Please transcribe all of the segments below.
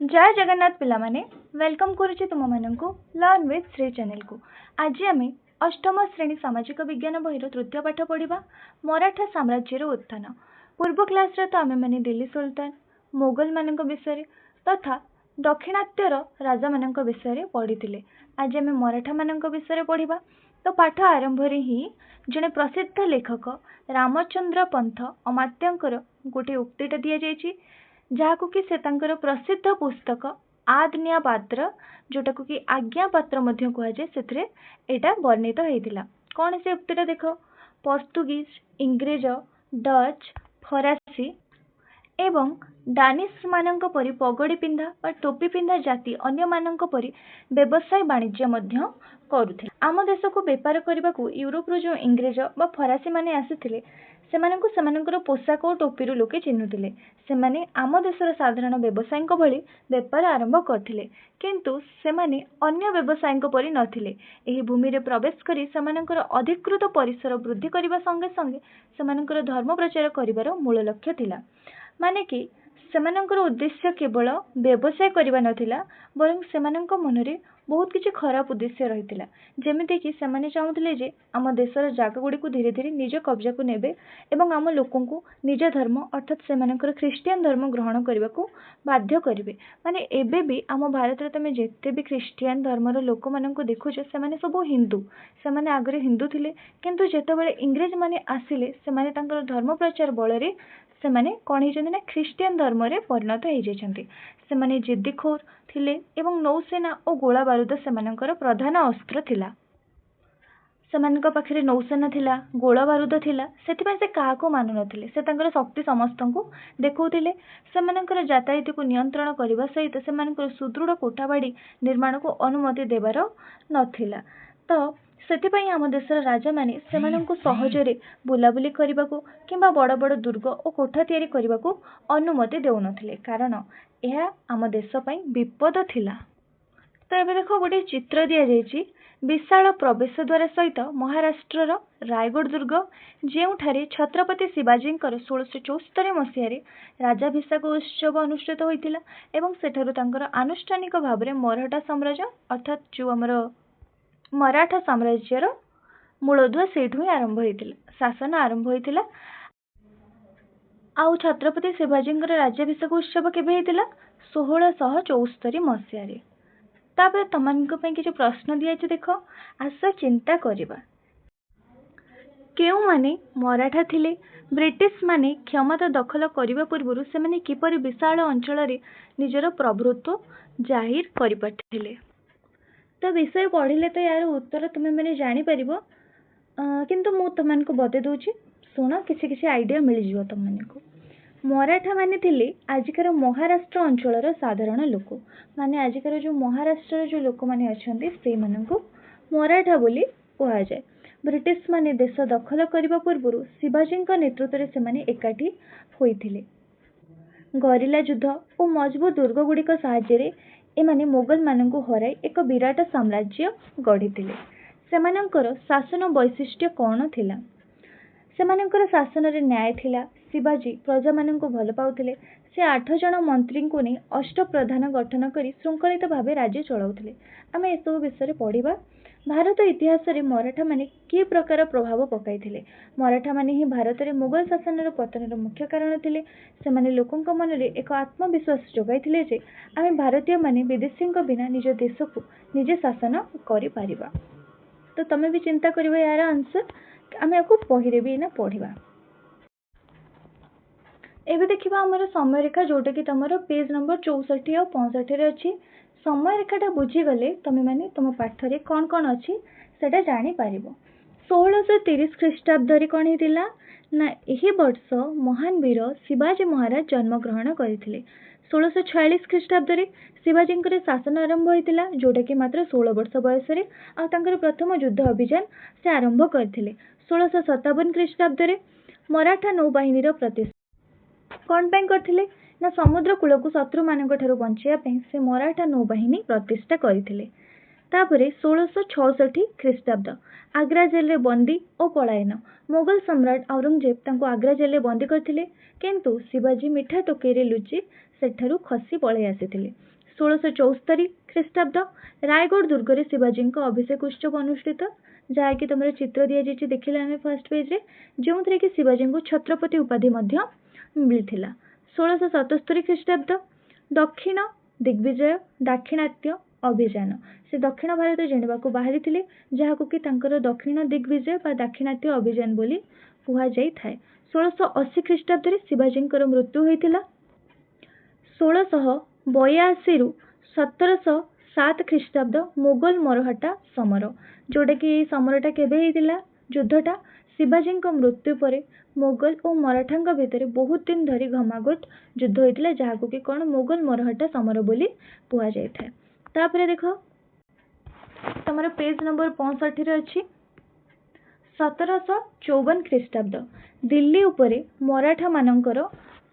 जय जगन्नाथ पिला माने वेलकम करुचे तुम माननकु लर्न विथ श्री चैनल को। आज आम अष्टम श्रेणी सामाजिक विज्ञान बहिर तृतीय पाठ पढ़ा मराठा साम्राज्यर उत्थान। पूर्व क्लास रे तो आम मैंने दिल्ली सुल्तान मोगल मान विषय तथा दक्षिणात्यर राजा मान विषय पढ़ी। आज आम मराठा मान विषय पढ़ा। तो पाठ आरंभ ही जड़े प्रसिद्ध लेखक रामचंद्र पंथ अमात्यांकर गोटे उक्तिटा दि जाइए जहाँ कि से तांकर प्रसिद्ध पुस्तक आज्ञा पात्र जोटा को कि आज्ञा पात्र कहुए से एटा वर्णित होता। कौन से उक्तिटा देख, पोर्तुगीज इंग्रेज डच फरासी एवं डानिश मानक परी पगड़ी पिंधा व टोपी पिंधा जाति अन्य मानक परी व्यवसाय वाणिज्य मध्य करुथिले। आम देश को बेपार करने को यूरोप जो इंग्रेज व फरासी माने आसीथिले सेमानंकर पोशाक और टोपी लोके चिन्हुथिले। सेमाने आम देशर साधारण व्यवसायी भली बेपार आरंभ करथिले, किंतु सेमाने अन्य व्यवसायी परी नथिले। एही भूमि रे प्रवेश करी सेमानंकर अधिकृत परिसर वृद्धि करबा संगे संगे सेमानंकर धर्म प्रचार करिवार मूल लक्ष्य थिला। माने कि सेमानंकर उद्देश्य केवल व्यवसाय करबा नथिला, बरं सेमानंक मनरे बहुत किसी खराब उद्देश्य रहितिला। जेमिति कि सेमाने चाहुथिले जे आम देशर जागा गुडी को धीरे धीरे निज कब्जा को नेबे एवं आम लोकन को निज धर्म अर्थात सेमानंकर ख्रिस्टियन धर्म ग्रहण करने को बाध्य करिवे। माने एबे भी आम भारत रे तमे जेते भी ख्रिस्टियन धर्मर लोक मानन को देखुछ सेमाने सब हिंदू। सेमाने आगरे हिंदू थिले, किंतु जेतेबेले इंग्रेज माने आसिले सेमाने तांकर धर्म प्रचार बलरे सेमाने कौन होइछन्ति ना ख्रिस्टियन धर्म रे परिणत हो जाइछन्ति। सेमाने जिद्दीखोर थिले एवं नौसेना और गोला बारूद सेमानंकर प्रधान अस्त्र थिला। सेमानक पाखरे नौसेना थिला, गोला बारूद थिला, सेथिपय से काहाको मानु नथिले। से तांकर शक्ति समस्तंकु देखौथिले। सेमानंकर यातायात को नियंत्रण करने सहित सेमानंकर सुदृढ़ कोठाबाड़ी निर्माण को अनुमति देवार नथिला। तो सेथिपय आम देशर राजा माने सेमानंकु सहजरे बुलाबुली करने को किंबा बड़ बड़ दुर्ग और कोठा तैयारी करने को अनुमति देउनथिले, कारण यह आम देश पई विपद थिला। तो एबे देखो गोटे चित्र दिया जाइए विशाल प्रवेश द्वार सहित महाराष्ट्र रायगढ़ दुर्ग जेउठारे छत्रपति शिवाजी 1674 मसीह राजाभिषेक उत्सव अनुष्ठित होइतिला एवं सेठारु तांकर आनुष्ठानिक भाव में मराठा साम्राज्य अर्थात जो आमर मराठा साम्राज्यर मूलधुआ सेठू ही आरंभ होइतिला, शासन आरंभ होइतिला। आउ छत्रपति शिवाजी राज्याभिषेक उत्सव केबे होइतिला 1674 मसीह। तापर तमनको पे किसी प्रश्न दिया देख, आस चिंता करिबा। केउ माने मराठा थिले, ब्रिटिश माने क्षमता दखल करने पूर्व से माने किपरि विशाल अंचल रे निजर प्रभुत्व जाहिर करि पारथिले। तो विषय पढ़िले तो यार उत्तर तुम्हें मैंने जापर, किंतु मु तुमको बते दूची शुण किसी आइडिया मिल जिवो तुमको। मराठा माने थिले आजिकार महाराष्ट्र अंचल साधारण लोक माने आजिकार जो महाराष्ट्र जो लोक माने अछंती से माननको मराठा बोली कहा जाए। ब्रिटिश माने देश दखल करने पूर्व शिवाजी नेतृत्व से माने एकाठी होइथिले। गरिला युद्ध और मजबूत दुर्ग गुड़िक साहाय्य एमाने मोगल माननकु हराई एक विराट साम्राज्य गढ़िथिले। सेमानंकर शासन वैशिष्ट्य कौन थिला? सेमानंकर शासन रे न्याय थिला। शिवाजी प्रजा माननकु भल पाउथिले। से 8 जन मंत्री को नहीं अष्ट प्रधान गठन करी श्रृंखलित भाव राज्य चलाउथिले। आमे ए सब विषय पढ़िबा। भारत इतिहास रे मराठा माने कि प्रकार प्रभाव पकाइथिले? मराठा माने ही भारत रे मुगल शासन पतन मुख्य कारण थिले। से माने लोकंक मन रे एक आत्मविश्वास जोगाइथिले जे आमे भारतीय माने विदेशी बिना निज देश को निजे शासन करि पारिबा। तो तमे भी चिंता करिबा यार आंसर आमे आपको पहिले भी ना पढ़िबा। एबे देखिबा हमर समय रेखा जोटा कि तमरो पेज नंबर 64 और 65 रे अछि। समय रेखाटा बुझी गले तमे माने तुम पाठ रे कोन कोन अछि सेटा जानि पारिबो। 1630 ख्रीष्टाब्द रे कोन हितिला ना एही वर्ष महान वीर शिवाजी महाराज जन्म ग्रहण करथिले। 1646 ख्रीष्टाब्द रे शिवाजी शासन आरंभ होइतिला जोटा कि मात्र 16 वर्ष बयस रे आ तांकर प्रथम युद्ध अभियान से आरंभ करथिले। 1657 ख्रीष्टाब्द रे मराठा नौबाहिनी प्रतिष्ठा कौन पैं करथिले ना समुद्र कूल को शत्रु मानक ठारू बंचिया पैं से मराठा नौबाहिनी प्रतिष्ठा करथिले। तापरे 1666 ख्रीष्टाब्द आग्रा जेल रे बंदी और पलायन मोगल सम्राट औरंगजेब तांको आग्रा जेल रे बंदी करथिले, किंतु शिवाजी मिठा टोकई रे लुचि ସେଠାରୁ ଖସି ପଳାଇ ଆସିଥିଲେ। 1674 ଖ୍ରୀଷ୍ଟାବ୍ଦ ରାୟଗଡ଼ ଦୁର୍ଗରେ ଶିବାଜୀଙ୍କ ଅଭିଷେକ ଉତ୍ସବ ଅନୁଷ୍ଠିତ, ଯାହାକି ତମର ଚିତ୍ର ଦିଆଯାଇଛି ଦେଖିଲେ ଆମେ ଫାର୍ଷ୍ଟ ପେଜ୍ରେ, ଯେଉଁଥିରେ କି ଶିବାଜୀଙ୍କୁ ଛତ୍ରପତି ଉପାଧି ମଧ୍ୟ ମିଳିଥିଲା। 1677 ଖ୍ରୀଷ୍ଟାବ୍ଦ ଦକ୍ଷିଣ ଦିଗ୍ବିଜୟ ଦାକ୍ଷିଣାତ୍ୟ ଅଭିଯାନ, ସେ ଦକ୍ଷିଣ ଭାରତ ଜିଣିବାକୁ ବାହାରିଥିଲେ, ଯାହାକୁ କି ତାଙ୍କର ଦକ୍ଷିଣ ଦିଗ୍ବିଜୟ ବା ଦାକ୍ଷିଣାତ୍ୟ ଅଭିଯାନ ବୋଲି କୁହାଯାଇଥାଏ। 1680 ଖ୍ରୀଷ୍ଟାବ୍ଦରେ ଶିବାଜୀଙ୍କର ମୃତ୍ୟୁ ହୋଇଥିଲା। 1682 1707 ଖ୍ରୀଷ୍ଟାବ୍ଦ ମୋଗଲ ମରହଟ୍ଟା ସମର, ଯେଉଁଟାକି ଏହି ସମରଟା କେବେ ହେଇଥିଲା, ଯୁଦ୍ଧଟା ଶିବାଜୀଙ୍କ ମୃତ୍ୟୁ ପରେ ମୋଗଲ ଓ ମରାଠାଙ୍କ ଭିତରେ ବହୁତ ଦିନ ଧରି ଘମାଘୋଟ ଯୁଦ୍ଧ ହୋଇଥିଲା, ଯାହାକୁ କି କ'ଣ ମୋଗଲ ମରହଟ୍ଟା ସମର ବୋଲି କୁହାଯାଇଥାଏ। ତାପରେ ଦେଖ ତମର ପେଜ ନମ୍ବର 65ରେ ଅଛି 1754 ଖ୍ରୀଷ୍ଟାବ୍ଦ ଦିଲ୍ଲୀ ଉପରେ ମରାଠାମାନଙ୍କର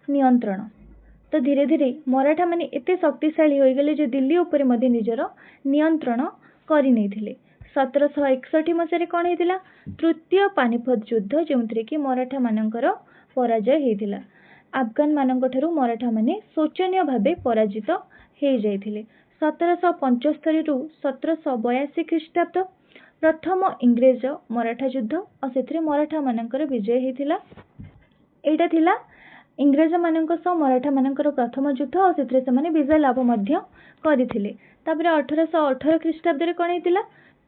ନିୟନ୍ତ୍ରଣ। ତ ଧୀରେ ଧୀରେ ମରାଠାମାନେ ଏତେ ଶକ୍ତିଶାଳୀ ହୋଇଗଲେ ଯେ ଦିଲ୍ଲୀ ଉପରେ ମଧ୍ୟ ନିଜର ନିୟନ୍ତ୍ରଣ କରିନେଇଥିଲେ। 1761 ମସିହାରେ କ'ଣ ହେଇଥିଲା, ତୃତୀୟ ପାନିପତ ଯୁଦ୍ଧ, ଯେଉଁଥିରେ କି ମରାଠାମାନଙ୍କର ପରାଜୟ ହେଇଥିଲା। ଆଫଗାନମାନଙ୍କଠାରୁ ମରାଠାମାନେ ଶୋଚନୀୟ ଭାବେ ପରାଜିତ ହେଇଯାଇଥିଲେ। 1775ରୁ 1782 ଖ୍ରୀଷ୍ଟାବ୍ଦ ପ୍ରଥମ ଇଂରେଜ ମରାଠା ଯୁଦ୍ଧ, ଆଉ ସେଥିରେ ମରାଠାମାନଙ୍କର ବିଜୟ ହେଇଥିଲା। ଏଇଟା ଥିଲା ଇଂରେଜମାନଙ୍କ ସହ ମରାଠାମାନଙ୍କର ପ୍ରଥମ ଯୁଦ୍ଧ, ଆଉ ସେଥିରେ ସେମାନେ ବିଜୟ ଲାଭ ମଧ୍ୟ କରିଥିଲେ। ତାପରେ 1818 ଖ୍ରୀଷ୍ଟାବ୍ଦରେ କ'ଣ ହେଇଥିଲା,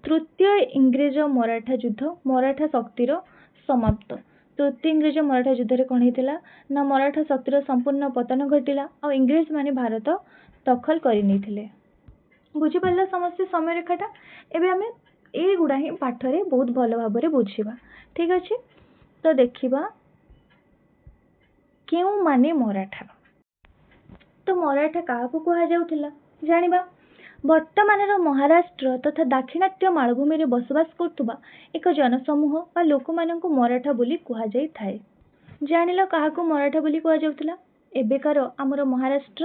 ତୃତୀୟ ଇଂରେଜ ମରାଠା ଯୁଦ୍ଧ, ମରାଠା ଶକ୍ତିର ସମାପ୍ତ। ତୃତୀୟ ଇଂରେଜ ମରାଠା ଯୁଦ୍ଧରେ କ'ଣ ହେଇଥିଲା ନା ମରାଠା ଶକ୍ତିର ସମ୍ପୂର୍ଣ୍ଣ ପତନ ଘଟିଲା, ଆଉ ଇଂରେଜମାନେ ଭାରତ ଦଖଲ କରିନେଇଥିଲେ। ବୁଝିପାରିଲ ସମସ୍ତେ ସମୟରେଖାଟା? ଏବେ ଆମେ ଏଇଗୁଡ଼ା ହିଁ ପାଠରେ ବହୁତ ଭଲ ଭାବରେ ବୁଝିବା। ଠିକ୍ ଅଛି, ତ ଦେଖିବା କେଉଁମାନେ ମରାଠା। ତ ମରାଠା କାହାକୁ କୁହାଯାଉଥିଲା ଜାଣିବା। ବର୍ତ୍ତମାନର ମହାରାଷ୍ଟ୍ର ତଥା ଦାକ୍ଷିଣାତ୍ୟ ମାଳଭୂମିରେ ବସବାସ କରୁଥିବା ଏକ ଜନସମୂହ ବା ଲୋକମାନଙ୍କୁ ମରାଠା ବୋଲି କୁହାଯାଇଥାଏ। ଜାଣିଲ କାହାକୁ ମରାଠା ବୋଲି କୁହାଯାଉଥିଲା? ଏବେକାର ଆମର ମହାରାଷ୍ଟ୍ର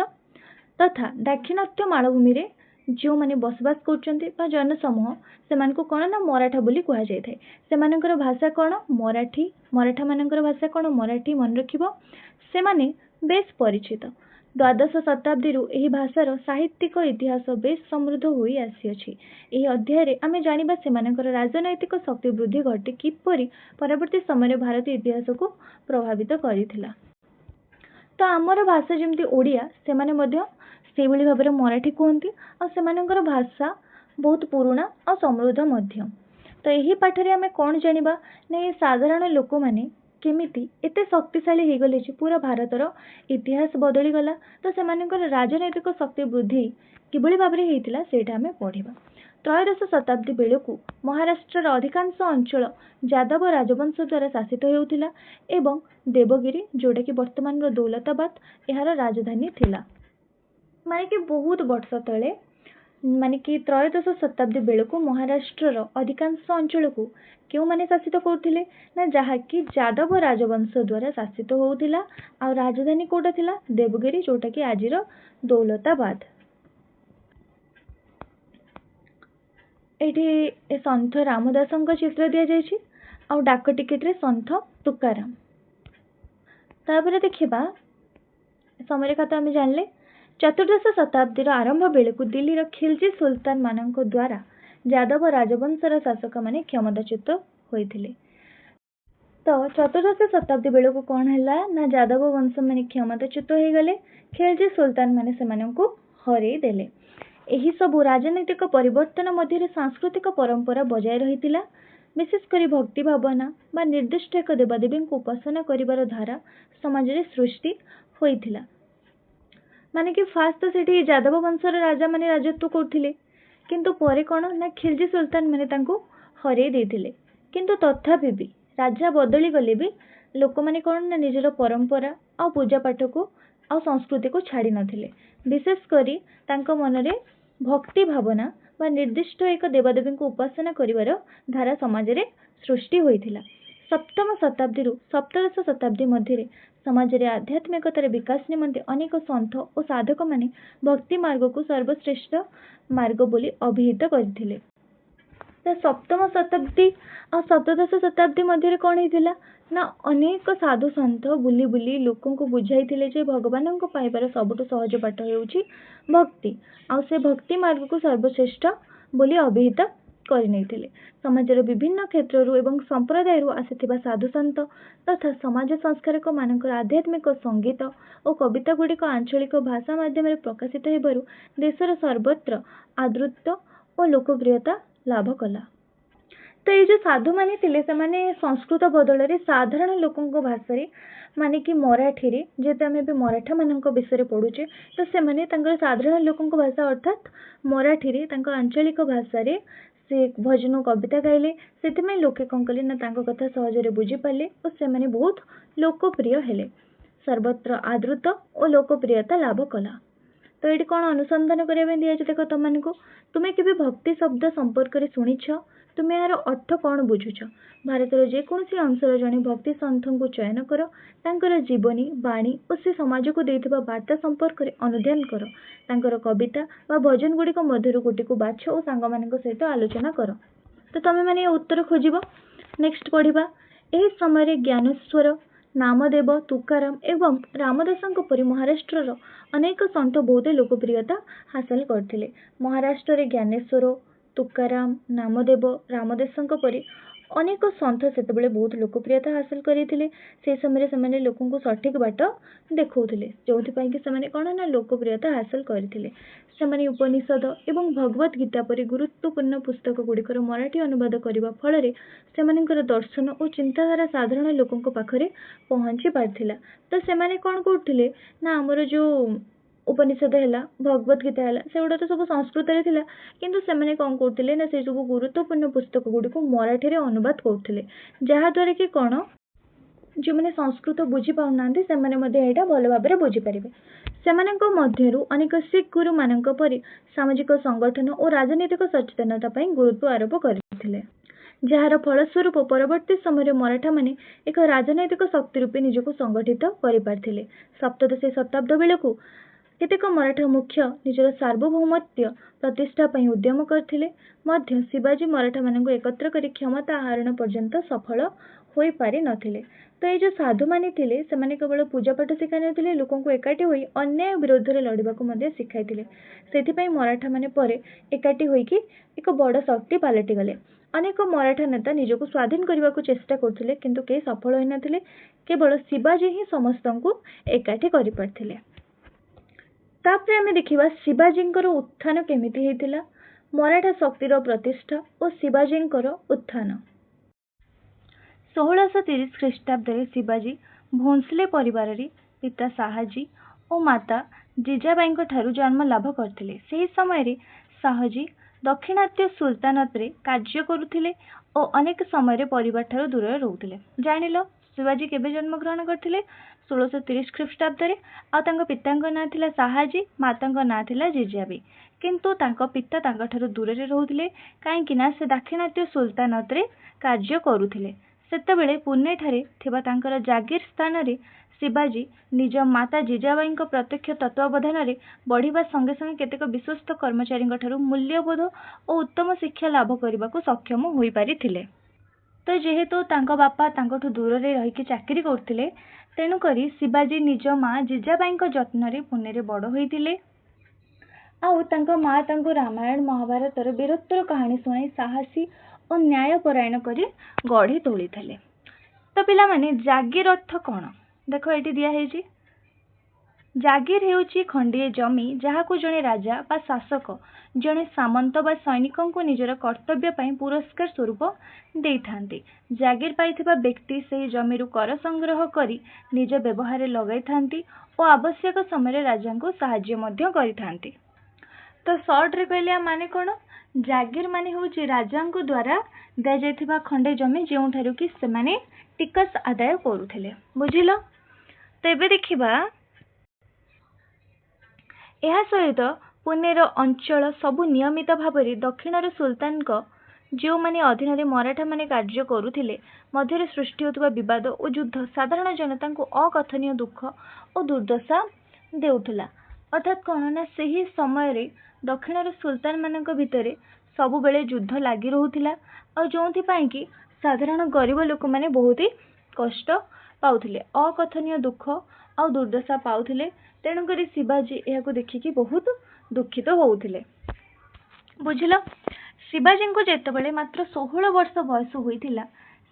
ତଥା ଦାକ୍ଷିଣାତ୍ୟ ମାଳଭୂମିରେ ଯେଉଁମାନେ ବସବାସ କରୁଛନ୍ତି ବା ଜନସମୂହ, ସେମାନଙ୍କୁ କ'ଣ ନା ମରାଠା ବୋଲି କୁହାଯାଇଥାଏ। ସେମାନଙ୍କର ଭାଷା କ'ଣ? ମରାଠୀ। ମରାଠାମାନଙ୍କର ଭାଷା କ'ଣ? ମରାଠୀ। ମନେ ରଖିବ, ସେମାନେ ବେଶ୍ ପରିଚିତ। ଦ୍ୱାଦଶ ଶତାବ୍ଦୀରୁ ଏହି ଭାଷାର ସାହିତ୍ୟିକ ଇତିହାସ ବେଶ୍ ସମୃଦ୍ଧ ହୋଇ ଆସିଅଛି। ଏହି ଅଧ୍ୟାୟରେ ଆମେ ଜାଣିବା ସେମାନଙ୍କର ରାଜନୈତିକ ଶକ୍ତି ବୃଦ୍ଧି ଘଟି କିପରି ପରବର୍ତ୍ତୀ ସମୟରେ ଭାରତୀୟ ଇତିହାସକୁ ପ୍ରଭାବିତ କରିଥିଲା। ତ ଆମର ଭାଷା ଯେମିତି ଓଡ଼ିଆ, ସେମାନେ ମଧ୍ୟ ସେଇଭଳି ଭାବରେ ମରାଠୀ କୁହନ୍ତି, ଆଉ ସେମାନଙ୍କର ଭାଷା ବହୁତ ପୁରୁଣା ଆଉ ସମୃଦ୍ଧ ମଧ୍ୟ। ତ ଏହି ପାଠରେ ଆମେ କ'ଣ ଜାଣିବା ନା ଏ ସାଧାରଣ ଲୋକମାନେ କେମିତି ଏତେ ଶକ୍ତିଶାଳୀ ହେଇଗଲେ ଯେ ପୁରା ଭାରତର ଇତିହାସ ବଦଳିଗଲା। ତ ସେମାନଙ୍କର ରାଜନୈତିକ ଶକ୍ତି ବୃଦ୍ଧି କିଭଳି ଭାବରେ ହେଇଥିଲା ସେଇଟା ଆମେ ପଢ଼ିବା। ତ୍ରୟୋଦଶ ଶତାବ୍ଦୀ ବେଳକୁ ମହାରାଷ୍ଟ୍ରର ଅଧିକାଂଶ ଅଞ୍ଚଳ ଯାଦବ ରାଜବଂଶ ଦ୍ୱାରା ଶାସିତ ହେଉଥିଲା ଏବଂ ଦେବଗିରି, ଯେଉଁଟାକି ବର୍ତ୍ତମାନର ଦୌଲତାବାଦ, ଏହାର ରାଜଧାନୀ ଥିଲା। ମାନେ କି ବହୁତ ବର୍ଷ ତଳେ, ମାନେ କି ତ୍ରୟୋଦଶ ଶତାବ୍ଦୀ ବେଳକୁ ମହାରାଷ୍ଟ୍ରର ଅଧିକାଂଶ ଅଞ୍ଚଳକୁ କେଉଁମାନେ ଶାସିତ କରୁଥିଲେ ନା ଯାହାକି ଯାଦବ ରାଜବଂଶ ଦ୍ୱାରା ଶାସିତ ହେଉଥିଲା, ଆଉ ରାଜଧାନୀ କେଉଁଟା ଥିଲା? ଦେବଗିରି, ଯେଉଁଟାକି ଆଜିର ଦୌଲତାବାଦ। ଏଇଠି ସନ୍ଥ ରାମଦାସଙ୍କ ଚିତ୍ର ଦିଆଯାଇଛି, ଆଉ ଡାକ ଟିକେଟରେ ସନ୍ଥ ତୁକାରାମ। ତାପରେ ଦେଖିବା ସମୟରେଖା ତ ଆମେ ଜାଣିଲେ। ଚତୁର୍ଦ୍ଦଶ ଶତାବ୍ଦୀର ଆରମ୍ଭ ବେଳକୁ ଦିଲ୍ଲୀର ଖିଲଜି ସୁଲତାନମାନଙ୍କ ଦ୍ୱାରା ଯାଦବ ରାଜବଂଶର ଶାସକମାନେ କ୍ଷମତାଚ୍ୟୁତ ହୋଇଥିଲେ। ତ ଚତୁର୍ଦ୍ଦଶ ଶତାବ୍ଦୀ ବେଳକୁ କ'ଣ ହେଲା ନା ଯାଦବ ବଂଶମାନେ କ୍ଷମତାଚ୍ୟୁତ ହୋଇଗଲେ, ଖିଲଜି ସୁଲତାନମାନେ ସେମାନଙ୍କୁ ହରେଇ ଦେଲେ। ଏହିସବୁ ରାଜନୈତିକ ପରିବର୍ତ୍ତନ ମଧ୍ୟରେ ସାଂସ୍କୃତିକ ପରମ୍ପରା ବଜାୟ ରହିଥିଲା। ବିଶେଷ କରି ଭକ୍ତି ଭାବନା ବା ନିର୍ଦ୍ଦିଷ୍ଟ ଏକ ଦେବାଦେବୀଙ୍କୁ ଉପାସନା କରିବାର ଧାରା ସମାଜରେ ସୃଷ୍ଟି ହୋଇଥିଲା। ମାନେ କି ଫାଷ୍ଟ ତ ସେଠି ଯାଦବ ବଂଶର ରାଜାମାନେ ରାଜତ୍ୱ କରୁଥିଲେ, କିନ୍ତୁ ପରେ କ'ଣ ନା ଖିଲଜି ସୁଲତାନମାନେ ତାଙ୍କୁ ହରେଇ ଦେଇଥିଲେ। କିନ୍ତୁ ତଥାପି ବି ରାଜା ବଦଳି ଗଲେ ବି ଲୋକମାନେ କ'ଣ ନା ନିଜର ପରମ୍ପରା ଆଉ ପୂଜାପାଠକୁ ଆଉ ସଂସ୍କୃତିକୁ ଛାଡ଼ି ନଥିଲେ। ବିଶେଷ କରି ତାଙ୍କ ମନରେ ଭକ୍ତି ଭାବନା ବା ନିର୍ଦ୍ଦିଷ୍ଟ ଏକ ଦେବାଦେବୀଙ୍କୁ ଉପାସନା କରିବାର ଧାରା ସମାଜରେ ସୃଷ୍ଟି ହୋଇଥିଲା। ସପ୍ତମ ଶତାବ୍ଦୀରୁ ସପ୍ତଦଶ ଶତାବ୍ଦୀ ମଧ୍ୟରେ ସମାଜରେ ଆଧ୍ୟାତ୍ମିକତାର ବିକାଶ ନିମନ୍ତେ ଅନେକ ସନ୍ଥ ଓ ସାଧକମାନେ ଭକ୍ତି ମାର୍ଗକୁ ସର୍ବଶ୍ରେଷ୍ଠ ମାର୍ଗ ବୋଲି ଅଭିହିତ କରିଥିଲେ। ତ ସପ୍ତମ ଶତାବ୍ଦୀ ଆଉ ସପ୍ତଦଶ ଶତାବ୍ଦୀ ମଧ୍ୟରେ କ'ଣ ହେଇଥିଲା ନା ଅନେକ ସାଧୁ ସନ୍ଥ ବୁଲି ବୁଲି ଲୋକଙ୍କୁ ବୁଝାଇଥିଲେ ଯେ ଭଗବାନଙ୍କୁ ପାଇବାର ସବୁଠୁ ସହଜ ବାଟ ହେଉଛି ଭକ୍ତି, ଆଉ ସେ ଭକ୍ତି ମାର୍ଗକୁ ସର୍ବଶ୍ରେଷ୍ଠ ବୋଲି ଅଭିହିତ କରିନେଇଥିଲେ। ସମାଜର ବିଭିନ୍ନ କ୍ଷେତ୍ରରୁ ଏବଂ ସମ୍ପ୍ରଦାୟରୁ ଆସିଥିବା ସାଧୁସନ୍ଥ ତଥା ସମାଜ ସଂସ୍କାରକ ମାନଙ୍କର ଆଧ୍ୟାତ୍ମିକ ସଙ୍ଗୀତ ଓ କବିତା ଗୁଡ଼ିକ ଆଞ୍ଚଳିକ ଭାଷା ମାଧ୍ୟମରେ ପ୍ରକାଶିତ ହେବାରୁ ଦେଶର ସର୍ବତ୍ର ଆଦୃତ ଓ ଲୋକପ୍ରିୟତା ଲାଭ କଲା। ତ ଏଇ ଯୋଉ ସାଧୁମାନେ ଥିଲେ ସେମାନେ ସଂସ୍କୃତ ବଦଳରେ ସାଧାରଣ ଲୋକଙ୍କ ଭାଷାରେ ମାନେ କି ମରାଠୀରେ, ଯେହେତୁ ଆମେ ଏବେ ମରାଠା ମାନଙ୍କ ବିଷୟରେ ପଢୁଛେ, ତ ସେମାନେ ତାଙ୍କର ସାଧାରଣ ଲୋକଙ୍କ ଭାଷା ଅର୍ଥାତ୍ ମରାଠୀରେ ତାଙ୍କ ଆଞ୍ଚଳିକ ଭାଷାରେ ସେ ଭଜନ କବିତା ଗାଇଲେ। ସେଥିପାଇଁ ଲୋକେ କ'ଣ କଲେ ନା ତାଙ୍କ କଥା ସହଜରେ ବୁଝିପାରିଲେ ଓ ସେମାନେ ବହୁତ ଲୋକପ୍ରିୟ ହେଲେ, ସର୍ବତ୍ର ଆଦୃତ ଓ ଲୋକପ୍ରିୟତା ଲାଭ କଲା। ତ ଏଠି କ'ଣ ଅନୁସନ୍ଧାନ କରିବା ପାଇଁ ଦିଆଯାଇଛି ଦେଖ ତମମାନଙ୍କୁ। ତୁମେ କେବେ ଭକ୍ତି ଶବ୍ଦ ସମ୍ପର୍କରେ ଶୁଣିଛ? ତୁମେ ଏହାର ଅର୍ଥ କ'ଣ ବୁଝୁଛ? ଭାରତର ଯେକୌଣସି ଅଂଶର ଜଣେ ଭକ୍ତି ସନ୍ଥଙ୍କୁ ଚୟନ କର, ତାଙ୍କର ଜୀବନୀ, ବାଣୀ ଓ ସେ ସମାଜକୁ ଦେଇଥିବା ବାର୍ତ୍ତା ସମ୍ପର୍କରେ ଅନୁଧ୍ୟାନ କର। ତାଙ୍କର କବିତା ବା ଭଜନ ଗୁଡ଼ିକ ମଧ୍ୟରୁ ଗୋଟିକୁ ବାଛ ଓ ସାଙ୍ଗମାନଙ୍କ ସହିତ ଆଲୋଚନା କର। ତ ତମେମାନେ ଏ ଉତ୍ତର ଖୋଜିବ। ନେକ୍ସଟ ପଢିବା। ଏହି ସମୟରେ ଜ୍ଞାନେଶ୍ୱର, ନାମଦେବ, ତୁକାରାମ ଏବଂ ରାମଦାସଙ୍କ ପରି ମହାରାଷ୍ଟ୍ରର ଅନେକ ସନ୍ଥ ବହୁତ ଲୋକପ୍ରିୟତା ହାସଲ କରିଥିଲେ। ମହାରାଷ୍ଟ୍ରରେ ଜ୍ଞାନେଶ୍ୱର, ତୁକାରାମ, ନାମଦେବ, ରାମଦାସଙ୍କ ପରି ଅନେକ ସନ୍ଥ ସେତେବେଳେ ବହୁତ ଲୋକପ୍ରିୟତା ହାସଲ କରିଥିଲେ। ସେହି ସମୟରେ ସେମାନେ ଲୋକଙ୍କୁ ସଠିକ ବାଟ ଦେଖାଉଥିଲେ, ଯେଉଁଥିପାଇଁ କି ସେମାନେ କ'ଣ ନା ଲୋକପ୍ରିୟତା ହାସଲ କରିଥିଲେ। ସେମାନେ ଉପନିଷଦ ଏବଂ ଭଗବତ ଗୀତା ପରି ଗୁରୁତ୍ୱପୂର୍ଣ୍ଣ ପୁସ୍ତକ ଗୁଡ଼ିକର ମରାଠୀ ଅନୁବାଦ କରିବା ଫଳରେ ସେମାନଙ୍କର ଦର୍ଶନ ଓ ଚିନ୍ତାଧାରା ସାଧାରଣ ଲୋକଙ୍କ ପାଖରେ ପହଞ୍ଚି ପାରିଥିଲା। ତ ସେମାନେ କ'ଣ କରୁଥିଲେ ନା ଆମର ଯେଉଁ ଉପନିଷଦ ହେଲା, ଭଗବତ ଗୀତା ହେଲା, ସେଗୁଡ଼ା ତ ସବୁ ସଂସ୍କୃତରେ ଥିଲା, କିନ୍ତୁ ସେମାନେ କ'ଣ କରୁଥିଲେ ନା ସେ ସବୁ ଗୁରୁତ୍ୱପୂର୍ଣ୍ଣ ପୁସ୍ତକ ଗୁଡ଼ିକୁ ମରାଠୀରେ ଅନୁବାଦ କରୁଥିଲେ, ଯାହାଦ୍ୱାରା କି କ'ଣ ଯେଉଁମାନେ ସଂସ୍କୃତ ବୁଝିପାରୁନାହାନ୍ତି ସେମାନେ ମଧ୍ୟ ଏଇଟା ଭଲ ଭାବରେ ବୁଝିପାରିବେ। ସେମାନଙ୍କ ମଧ୍ୟରୁ ଅନେକ ଶିଖ ଗୁରୁମାନଙ୍କ ପରି ସାମାଜିକ ସଂଗଠନ ଓ ରାଜନୈତିକ ସଚେତନତା ପାଇଁ ଗୁରୁତ୍ୱ ଆରୋପ କରିଥିଲେ, ଯାହାର ଫଳସ୍ୱରୂପ ପରବର୍ତ୍ତୀ ସମୟରେ ମରାଠାମାନେ ଏକ ରାଜନୈତିକ ଶକ୍ତି ରୂପେ ନିଜକୁ ସଂଗଠିତ କରିପାରିଥିଲେ। ସପ୍ତଦଶ ଶତାବ୍ଦୀ ବେଳକୁ କେତେକ ମରାଠା ମୁଖ୍ୟ ନିଜର ସାର୍ବଭୌମତ୍ୱ ପ୍ରତିଷ୍ଠା ପାଇଁ ଉଦ୍ୟମ କରିଥିଲେ ମଧ୍ୟ ଶିବାଜୀ ମରାଠାମାନଙ୍କୁ ଏକତ୍ର କରି କ୍ଷମତା ଆହରଣ ପର୍ଯ୍ୟନ୍ତ ସଫଳ ହୋଇପାରିନଥିଲେ। ତ ଏଇ ଯେଉଁ ସାଧୁମାନେ ଥିଲେ ସେମାନେ କେବଳ ପୂଜାପାଠ ଶିଖାଇ ନଥିଲେ, ଲୋକଙ୍କୁ ଏକାଠି ହୋଇ ଅନ୍ୟାୟ ବିରୋଧରେ ଲଢ଼ିବାକୁ ମଧ୍ୟ ଶିଖାଇଥିଲେ। ସେଥିପାଇଁ ମରାଠାମାନେ ପରେ ଏକାଠି ହୋଇକି ଏକ ବଡ଼ ଶକ୍ତି ପାଲଟିଗଲେ। ଅନେକ ମରାଠା ନେତା ନିଜକୁ ସ୍ୱାଧୀନ କରିବାକୁ ଚେଷ୍ଟା କରୁଥିଲେ, କିନ୍ତୁ କେହି ସଫଳ ହୋଇନଥିଲେ। କେବଳ ଶିବାଜୀ ହିଁ ସମସ୍ତଙ୍କୁ ଏକାଠି କରିପାରିଥିଲେ। ତାପରେ ଆମେ ଦେଖିବା ଶିବାଜୀଙ୍କର ଉତ୍ଥାନ କେମିତି ହେଇଥିଲା, ମରାଠା ଶକ୍ତିର ପ୍ରତିଷ୍ଠା ଓ ଶିବାଜୀଙ୍କର ଉତ୍ଥାନ। 1630 ଖ୍ରୀଷ୍ଟାବ୍ଦରେ ଶିବାଜୀ ଭୋଂସଲେ ପରିବାରରେ ପିତା ଶାହାଜୀ ଓ ମାତା ଜିଜାବାଈଙ୍କ ଠାରୁ ଜନ୍ମ ଲାଭ କରିଥିଲେ। ସେହି ସମୟରେ ଶାହାଜୀ ଦାକ୍ଷିଣାତ୍ୟ ସୁଲତାନତରେ କାର୍ଯ୍ୟ କରୁଥିଲେ ଓ ଅନେକ ସମୟରେ ପରିବାରଠାରୁ ଦୂରରେ ରହୁଥିଲେ। ଜାଣିଲ ଶିବାଜୀ କେବେ ଜନ୍ମଗ୍ରହଣ କରିଥିଲେ? 1630 ଖ୍ରୀଷ୍ଟାବ୍ଦରେ। ଆଉ ତାଙ୍କ ପିତାଙ୍କ ନାଁ ଥିଲା ଶାହାଜୀ, ମାତାଙ୍କ ନାଁ ଥିଲା ଜିଜାବାଈ। କିନ୍ତୁ ତାଙ୍କ ପିତା ତାଙ୍କଠାରୁ ଦୂରରେ ରହୁଥିଲେ, କାହିଁକି ନା ସେ ଦାକ୍ଷିଣାତ୍ୟ ସୁଲତାନତରେ କାର୍ଯ୍ୟ କରୁଥିଲେ। ସେତେବେଳେ ପୁନେଠାରେ ଥିବା ତାଙ୍କର ଜାଗିର ସ୍ଥାନରେ ଶିବାଜୀ ନିଜ ମାତା ଜିଜାବାଈଙ୍କ ପ୍ରତ୍ୟକ୍ଷ ତତ୍ତ୍ୱାବଧାନରେ ବଢ଼ିବା ସଙ୍ଗେ ସଙ୍ଗେ କେତେକ ବିଶ୍ୱସ୍ତ କର୍ମଚାରୀଙ୍କ ଠାରୁ ମୂଲ୍ୟବୋଧ ଓ ଉତ୍ତମ ଶିକ୍ଷା ଲାଭ କରିବାକୁ ସକ୍ଷମ ହୋଇପାରିଥିଲେ। ତ ଯେହେତୁ ତାଙ୍କ ବାପା ତାଙ୍କଠୁ ଦୂରରେ ରହିକି ଚାକିରି କରୁଥିଲେ, ତେଣୁକରି ଶିବାଜୀ ନିଜ ମା ଜିଜାବାଈଙ୍କ ଯତ୍ନରେ ପୁନେରେ ବଡ଼ ହୋଇଥିଲେ। ଆଉ ତାଙ୍କ ମା ତାଙ୍କୁ ରାମାୟଣ ମହାଭାରତର ବୀରତ୍ୱର କାହାଣୀ ଶୁଣାଇ ସାହସୀ ଓ ନ୍ୟାୟପରାୟଣ କରି ଗଢ଼ି ତୋଳିଥିଲେ। ତ ପିଲାମାନେ ଜାଗିର ଅର୍ଥ କ'ଣ? ଦେଖ ଏଠି ଦିଆହେଇଛି। ଜାଗିର ହେଉଛି ଖଣ୍ଡିଏ ଜମି ଯାହାକୁ ଜଣେ ରାଜା ବା ଶାସକ ଜଣେ ସାମନ୍ତ ବା ସୈନିକଙ୍କୁ ନିଜର କର୍ତ୍ତବ୍ୟ ପାଇଁ ପୁରସ୍କାର ସ୍ୱରୂପ ଦେଇଥାନ୍ତି। ଜାଗିର ପାଇଥିବା ବ୍ୟକ୍ତି ସେହି ଜମିରୁ କର ସଂଗ୍ରହ କରି ନିଜ ବ୍ୟବହାରରେ ଲଗାଇଥାନ୍ତି ଓ ଆବଶ୍ୟକ ସମୟରେ ରାଜାଙ୍କୁ ସାହାଯ୍ୟ ମଧ୍ୟ କରିଥାନ୍ତି। ତ ସର୍ଟରେ କହିଲେ ମାନେ କ'ଣ? ଜାଗିର ମାନେ ହେଉଛି ରାଜାଙ୍କ ଦ୍ୱାରା ଦିଆଯାଇଥିବା ଖଣ୍ଡେ ଜମି ଯେଉଁଠାରୁ କି ସେମାନେ ଟିକସ ଆଦାୟ କରୁଥିଲେ। ବୁଝିଲ? ତେବେ ଦେଖିବା ଏହା ସହିତ ପୁନେର ଅଞ୍ଚଳ ସବୁ ନିୟମିତ ଭାବରେ ଦକ୍ଷିଣର ସୁଲତାନଙ୍କ ଯେଉଁମାନେ ଅଧୀନରେ ମରାଠାମାନେ କାର୍ଯ୍ୟ କରୁଥିଲେ ମଧ୍ୟରେ ସୃଷ୍ଟି ହେଉଥିବା ବିବାଦ ଓ ଯୁଦ୍ଧ ସାଧାରଣ ଜନତାଙ୍କୁ ଅକଥନୀୟ ଦୁଃଖ ଓ ଦୁର୍ଦ୍ଦଶା ଦେଉଥିଲା। अर्थात कौन ना सही समय रे दक्षिणर सुल्तान मानक भितरे सबुबेले युद्ध लगी रोहुथिला और जोंथिपाई कि साधारण गरीब लोक मैंने बहुत ही कष्ट पाउथिले अकथनीय दुख आ दुर्दशा पाउथिले तेणुकरी शिवाजी यह देखिकी बहुत दुखित होउथिले। बुझिल शिवाजी को जेतेबेले मात्र 16 वर्ष बयस होइथिला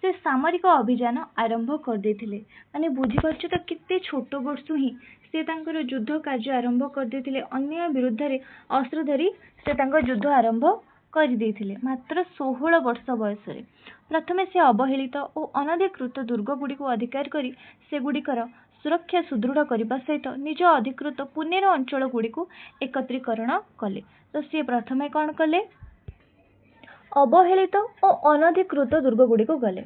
से सामरिक अभियान आरंभ कर देथिले। माने बुझी पारछु तो कितने छोट वर्ष ही से तांकर युद्ध कार्य आरंभ कर देथिले। अन्य विरुद्ध रे अस्त्र धरी से तांकर युद्ध आरंभ कर देथिले मात्र 16 वर्ष बयस रे। प्रथमे से अवहेलित और अनधिकृत दुर्ग गुड़ी को अधिकार करी से गुड़िकर सुरक्षा सुदृढ़ करने सहित निज अधिकृत पुनेर अंचल गुड़ी को एकत्रीकरण कले। तो सी प्रथमे कौन कले अवहेलित और अनधिकृत दुर्ग गुड़ी को गले।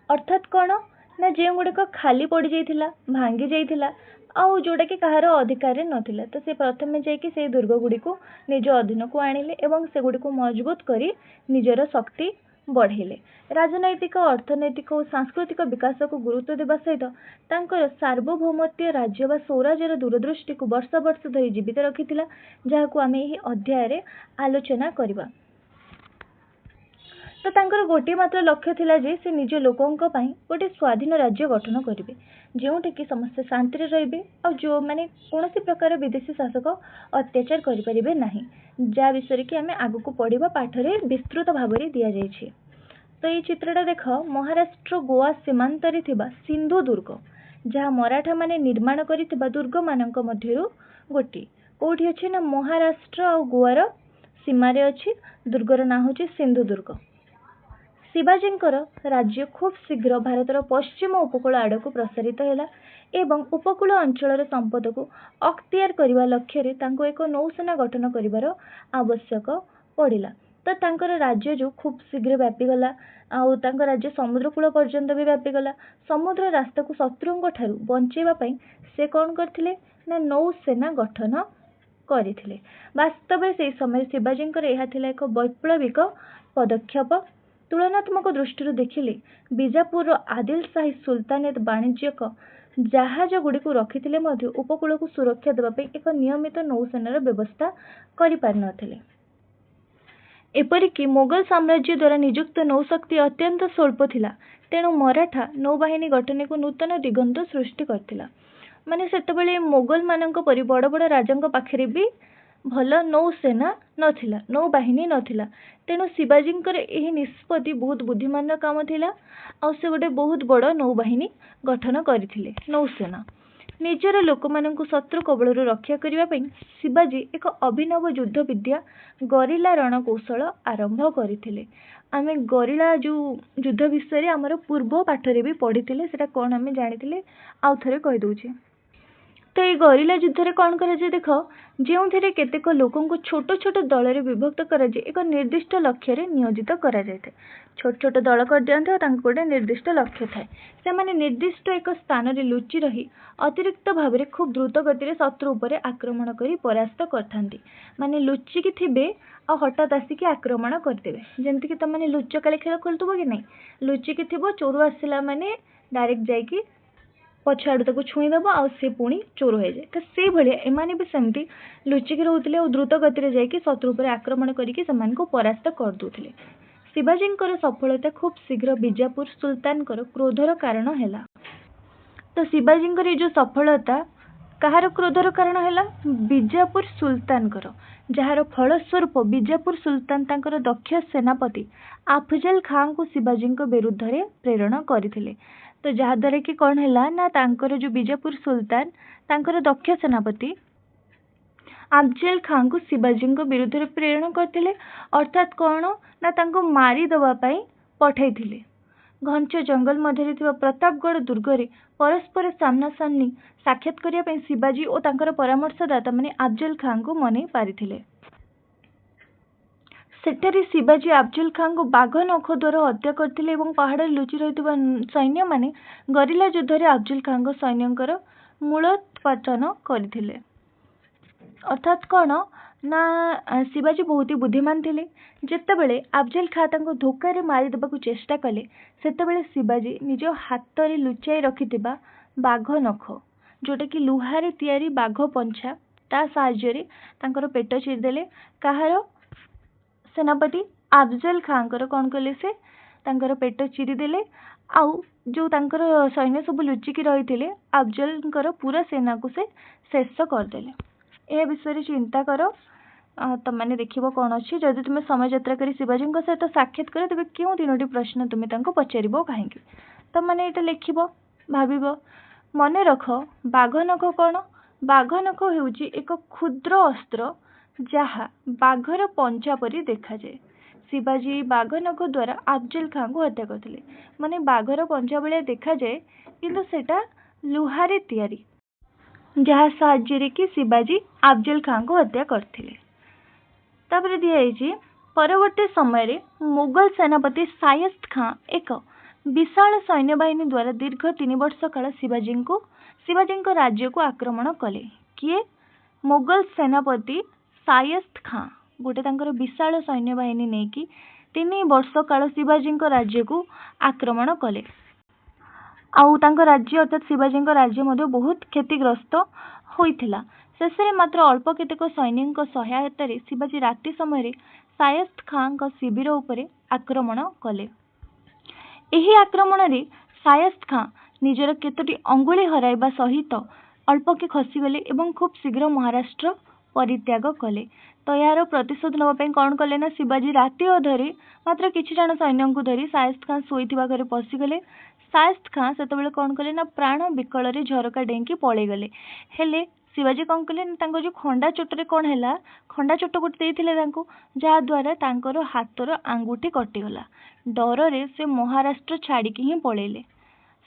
अर्थात कौन ना जो गुड़िक खाली पड़ जाइथिला भांगी जाइथिला आउ जोटा कि कहार अधिकार नथिला तो से प्रथमे जाइए से दुर्ग गुड़ी को निज अधीन को आनिले एवं से गुड़ी को मजबूत करी निजर शक्ति बढ़ेले। राजनैतिक अर्थनैतिक और सांस्कृतिक विकास को गुरुत्व देवा सहित तांकर सार्वभौमत्व राज्य व स्वराज्यर दूरदृष्टि को वर्ष वर्ष धरी जीवित रखिथिला जहाकू आमे एही अध्याय रे आलोचना करबा। तो तांकर गोटे मात्र लक्ष्य थिला जे से निज लोकंक पई गोटे स्वाधीन राज्य गठन करिवे जोंठे कि समस्त शांति रे रहिबे और जो माने कोनोसी प्रकार विदेशी शासक अत्याचार करि परिबे नाही जा विषय कि आमे आगु को पढ़िबा पाठ रे विस्तृत भाव रे दिया जाय छै। तो ये चित्रटा देख महाराष्ट्र गोवा सीमांत रे थिबा सिंधु दुर्ग जहाँ मराठा माने निर्माण करिथिबा दुर्ग मानक मध्यरु गोटी कोठी अछि ना महाराष्ट्र और गोवार सीमारे अछि। दुर्गर ना होछि सिंधु दुर्ग। शिवाजींकर राज्य खूब शीघ्र भारतर पश्चिम उपकूल आड़ को प्रसारित हैला एवं उपकूल अंचल संपद को अख्तियार करने लक्ष्य रे तांको एक नौसेना गठन करिवार आवश्यक पड़िला। तो तांकर राज्य जो खूब शीघ्र व्यापी गला आउ तांकर राज्य समुद्रकूल पर्यंत भी व्यापी गला। समुद्र रास्ता को शत्रुओं ठारू बंचेबा पई से कौन करथिले ना नौसेना गठन करथिले। वास्तव में से समय शिवाजींकर यह थिला एक वैप्लविक पदक्षेप। तुलनात्मक दृष्टि देखिले बीजापुर आदिल शाही सुल्तानेत वाणिज्यिक जहाज गुड़ी को रखिथिले मध्य उपकूल को सुरक्षा देवाई एक नियमित नौसेनार व्यवस्था करि पारि नथिले। एपरिकी मोगल साम्राज्य द्वारा नियुक्त नौशक्ति अत्यंत स्वल्प थिला तेणु मराठा नौबाहिनी गठन को नूतन दिगंत सृष्टि करथिला। माने सेतबेले मोगल मानक परि बड़ बड़ राजांक पाखरे भी भल नौसेना नथिला नौबाहिनी नथिला तेणु शिवाजींकर एही निष्पत्ति बहुत बुद्धिमान काम थिला और से गोटे बहुत बड़ नौबाहिनी गठन करथिले। नौसेना निजर लोक मानक शत्रु कबल रक्षा करने पई शिवाजी एक अभिनव युद्ध विद्या गरिला रणकौशल आरंभ करथिले। आमे गरिला जो युद्ध विषय आमर पूर्व पाठरे भी पढ़ी सेटा कौन आमे जानिथिले आउ थरे कहि दउछे। तो ये गरिला युद्ध रे कौन करा जाय देख जो केतेक लोकों को छोट छोट दल रे विभक्त करा जाय एक निर्दिष्ट लक्ष्य रे नियोजित करा जाय। छोट छोट दल कर दियंते तांको गोटे निर्दिष्ट लक्ष्य थाए से माने निर्दिष्ट एक स्थान रे लुचि रही अतिरिक्त भाव रे खूब द्रुत गति रे शत्रु उपरे आक्रमण करी परास्त करथांती। माने लुचिकी थिबे आ हठात आसिकी आक्रमण करदेबे जेमति कि तमाने लुचकाली खेल खेलुथबो कि नहीं लुचिकी थिबो चोरू आसिला माने डायरेक्ट जाइकी पछाड़ तक छुईदेव आ सी पुणी चोर हो जाए। तो से भाया एमाने भी सेमती लुचिकी रोते और द्रुत गति जाकि शत्रु पर आक्रमण करके परास्त करदे। शिवाजींकर सफलता खूब शीघ्र बीजापुर सुल्तानकर क्रोधर कारण हैला। तो शिवाजींकर ये जो सफलता कहार क्रोधर कारण हैला बीजापुर सुल्तानकर जार फलस्वरूप बीजापुर सुल्तान तांकर दक्ष सेनापति अफजल खान को शिवाजी विरुद्ध रे प्रेरण करथिले। तो जहाद्वारा कि कौन है ना तांकर जो बीजापुर सुल्तान तांकर दक्ष सेनापति अफजल खान को शिवाजी विरुद्ध रे प्रेरण करथिले। अर्थात कौन ना तांको मारी दवा पाई पठाइथिले। घंच जंगल मध्य प्रतापगढ़ दुर्गरे परस्पर सामना सामनी साक्षात करिया पई शिवाजी और तांकर परामर्शदाता माने अफजल खान को मने पारिथिले। सेठारे शिवाजी अफजल खान को बाघ नख द्वारा हत्या करथिले एवं पहाड़ लुचि रहितबा सैन्य माने गरिला युद्ध रे अफजल खान को सैन्यकर मूलोत्पाटन करथिले। अर्थात कौन ना शिवाजी बहुत ही बुद्धिमान थिले। जेतेबेले अफजल खान तांको धोका रे मारी देबाकू चेष्टा कले सेतेबेले शिवाजी निज हाथ रे लुचाई रखिथिबा बाघ नख जोटा कि लुहारे तैयारी बाघ पंछा ता साहाय्ୟରେ तांकर पेट चिरिदेले। काହାର? सेनापति अफजल खाँଙ୍କର कौन कले? से तांकर पेट चिरिदेले। आउ जो तांकर सैन्य सब लुचिकी रही अफजलଙ୍କର पूरा सेना को से शेष करदेले। ए विषय चिंता कर। तुमने देखिबो कौन अच्छी। जदि तुम्हें समय यात्रा करी शिवाजी सहित साक्षात करे तेबे क्यों 3टी प्रश्न तुम्हें तांको पचारिबो काहेकि? तुमने एटा लिखिबो, भाबिबो। मने रख, बाघनख कौन? बाघनख हेउची एक क्षुद्र अस्त्र जहा बाघर पंचा परी देखा जाए। शिवाजी बाघनख द्वारा अफजल खाँ को हत्या करथिले। माने बाघर पंचा भलिया देखा जाए किंतु सेटा लुहारे तैयारी, जहा साहाय्य कि शिवाजी अफजल खाँ को हत्या करथिले। तापर दिया परवर्ती समय रे मुगल सेनापति शायस्त खाँ एक विशाल सैन्य बाहिनी द्वारा दीर्घ 3 वर्ष काल शिवाजी राज्य को आक्रमण कले। किए? मुगल सेनापति शायस्त खाँ गोटे तांकर विशाल सैन्य बाहिनी नहीं कि 3 वर्ष काल शिवाजी राज्य को आक्रमण कले। आउ तांकर राज्य अर्थात शिवाजी राज्य मध्य बहुत क्षतिग्रस्त होइथिला। शेषे मात्र अल्प केतेक सैनिक सहायता शिवाजी राति समय शायस्त खाँ शिविर उपरे आक्रमण कले। एही आक्रमण रे शायस्त खाँ निजर केतोटी अंगुली हराइबा सहित अल्पके खसीगले एवं खूब शीघ्र महाराष्ट्र परित्याग कले। तो यार प्रतिशोध नापी कौन कले ना शिवाजी राति अधरे मात्र किछि जण सैन्य को धरी शायस्त खाँ शोइथिबा घरे पशिगले। शायस्त खाँ सेतबेले कौन कले ना प्राण विकल रे झरका डेंकी पळेई गले। हेले शिवाजी कौन कले ना जो खंडा चोटरे कौन हैला, खंडा चोट गोटे देइथिले तांको, जहा द्वारा तांकर हाथर आंगुठी कटिगला। डर रे से महाराष्ट्र छाड़िकी ही पळेइले।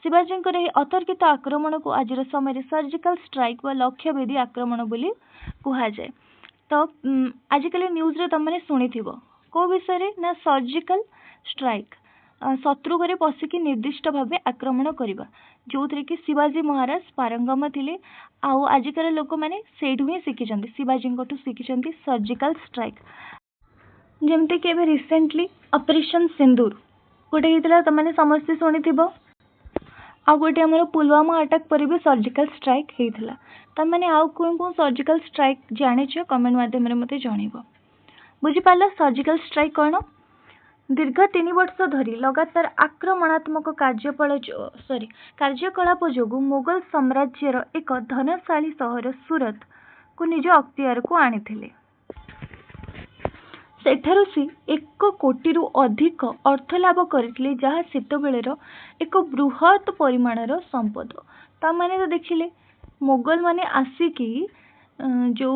शिवाजी अतर्कित आक्रमण को आज समय सर्जिकल स्ट्राइक व लक्ष्यभेदी आक्रमण बोली कहा जाए। तो आजिकल न्यूज रे तुमने शुणी को विषय ना सर्जिकल स्ट्राइक, शत्रु घरे पशिकी निर्दिष्ट भावे आक्रमण करवा, जो थे कि शिवाजी महाराज पारंगम थिले। आउ आजिकल लोक मैंने सेठू ही शिखिंट, शिवाजी शिखिंट सर्जिकल स्ट्राइक। जमती कि रिसेंटली ऑपरेशन सिंदूर गोटे होता तुमने समस्ते शुणी। आ गोटे आमर पुलवामा अटैक पर भी सर्जिकल स्ट्राइक होता। तमें आउ कौन कौन सर्जिकल स्ट्राइक जानिछ कमेंट माध्यम मत जनइब। बुझिपार सर्जिकल स्ट्राइक कौन? दीर्घ 3 वर्ष धरी लगातार आक्रमणात्मक कार्यकलाप जोगु मुगल साम्राज्यर एक धनशाली सहर सूरत को निज अख्तियार को आनिथिले। सेठारु से 1 कोटी रु अधिक अर्थ लाभ करथिले, जहा सेतबेलेर एक बृहत परिमाणर संपद। ता माने तो देखिले मुगल माने आसिकी जो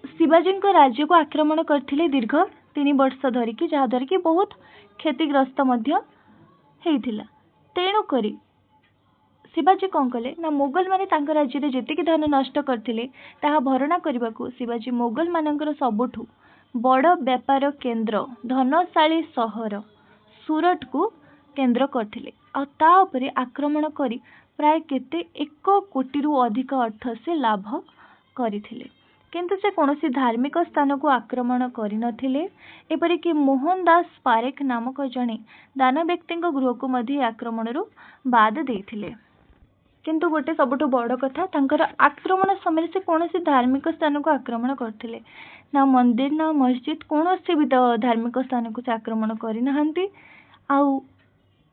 शिवाजी राज्य को आक्रमण करथिले दीर्घ 3 वर्ष धरिकी, जहा द्वारा कि बहुत क्षतिग्रस्त मध्य हेइथिला। तेणु करी शिवाजी कौन कले ना मुगल माने तांकर राज्य रे जेतिकी धन नष्ट करथिले ताहा भरणा करबाकू शिवाजी मुगल मानकर सबुठू बड़ व्यापार केंद्र धनशाली सहर सूरत को केंद्र करथिले। आ ता उपरे आक्रमण करी प्राय केते 1 कोटी रु अधिक अर्थ से लाभ करथिले। किंतु से कौनसी धार्मिक स्थान को आक्रमण करिनथिले। एपरिक मोहनदास पारेख नामक जने दान व्यक्ति गृह को मध्य आक्रमण रु बाद देथिले। किंतु गोटे सबुठ बड़ कथा, तांकर आक्रमण समय से कौनसी धार्मिक स्थान को आक्रमण करथिले ना मंदिर ना मस्जिद, कौनसी भी धार्मिक स्थान को से आक्रमण करिनाहांती। आउ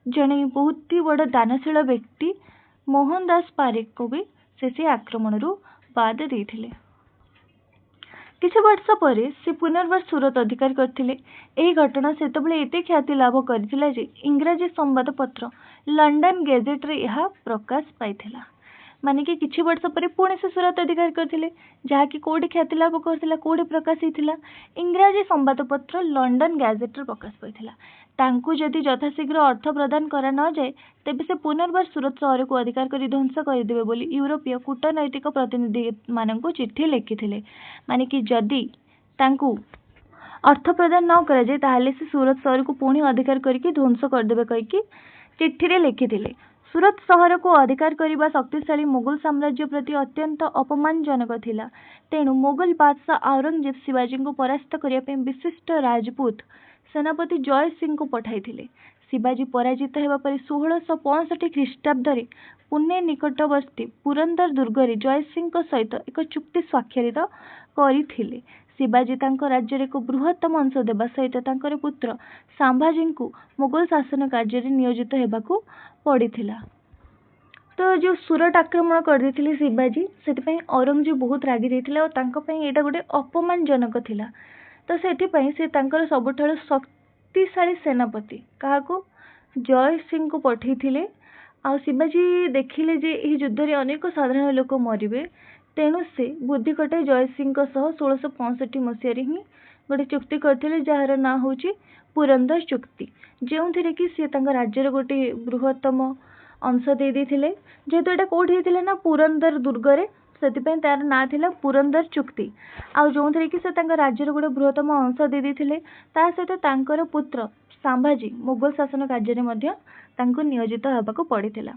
जने बहुत ही बड़ दानशील व्यक्ति मोहनदास पारेख को भी से आक्रमण रु बाद देथिले। किछि वर्ष परे से पुनर्बार सूरत अधिकार करथिले। एही घटना सेतबेले एते ख्याति लाभ करथिला जे इंग्रजी संवाद पत्र लंडन गेजेट रे यह प्रकाश पाइथिला। माने कि किछि वर्ष परे पुणे से सूरत अधिकार करथिले, जहा कि कोडी ख्याति लाभ करथिला, कोडी प्रकाश हिथिला इंग्रजी संवाद पत्र लंडन गैजेट रे प्रकाश पाइथिला। तांकु जदि यथाशीघ्र अर्थ प्रदान करा न जाए तेबे से पुनर्बार सूरत शहर को अधिकार करी ध्वंस करदेबे बोली यूरोपीय कूटनैतिक प्रतिनिधि माननकु चिट्ठी लिखिथिले। माने कि जदि तांकु अर्थ प्रदान न करा जाए ताहले से सूरत शहर को पुणी अधिकार करके ध्वंस करदेबे कहिकी चिट्ठी रे लिखिथिले। सूरत शहर को अधिकार करने शक्तिशाली मुगल साम्राज्य प्रति अत्यंत अपमानजनक थिला। तेणु मुगल बादशाह औरंगजेब शिवाजी को परास्त करने विशिष्ट राजपूत सेनापति जय सिंह को पठाइथिले। शिवाजी पराजित हेबा परे 1665 ख्रीष्टाब्दରେ पुणे निकटवर्ती पुरंदर दुर्गरे जयसिंहଙ୍କ सहित एक चुक्ति स्वाक्षरित କରିଥିଲେ। शिवाजी तांको राज्य एक बृहत्तम अंश देवा सहित तांकर पुत्र संभाजीଙ୍କୁ मुगल शासन कार्य नियोजित हेबाकू पड़िथिला। तो जो सूरत आक्रमण कर देथिले शिवाजी सेतिपई औरंगजेब बहुत रागी रहिथिले और तांको पई एटा गोटे अपमानजनक थिला। तो सेतिपई से तांकर सबठारु शक्तिशाली सेनापति काहाकू जय सिंह को पठेइथिले। आ शिवाजी देखिले जे एही युद्ध रे अनेक साधारण लोक मरिबे, तेणु से बुद्धि कटे जय सिंह सह 1665 मसीह ही गोटे चुक्ति करथिले जार ना होची पुरंदर चुक्ति, जेउथिरे कि से तांका राज्यर गोटे बृहत्तम अंश दे देथिले। जेहेतु एटा कोठी हेतिले ना पुरंदर दुर्गरे, सेतिपई तार ना थिला पुरंदर चुक्ति। आ जोंथिरे कि से तांका राज्यर गोटे बृहत्तम अंश दे देथिले, ता सहित तांकर पुत्र संभाजी मुगल शासन कार्य मध्य तांको नियोजित हेबाकू पड़िथिला।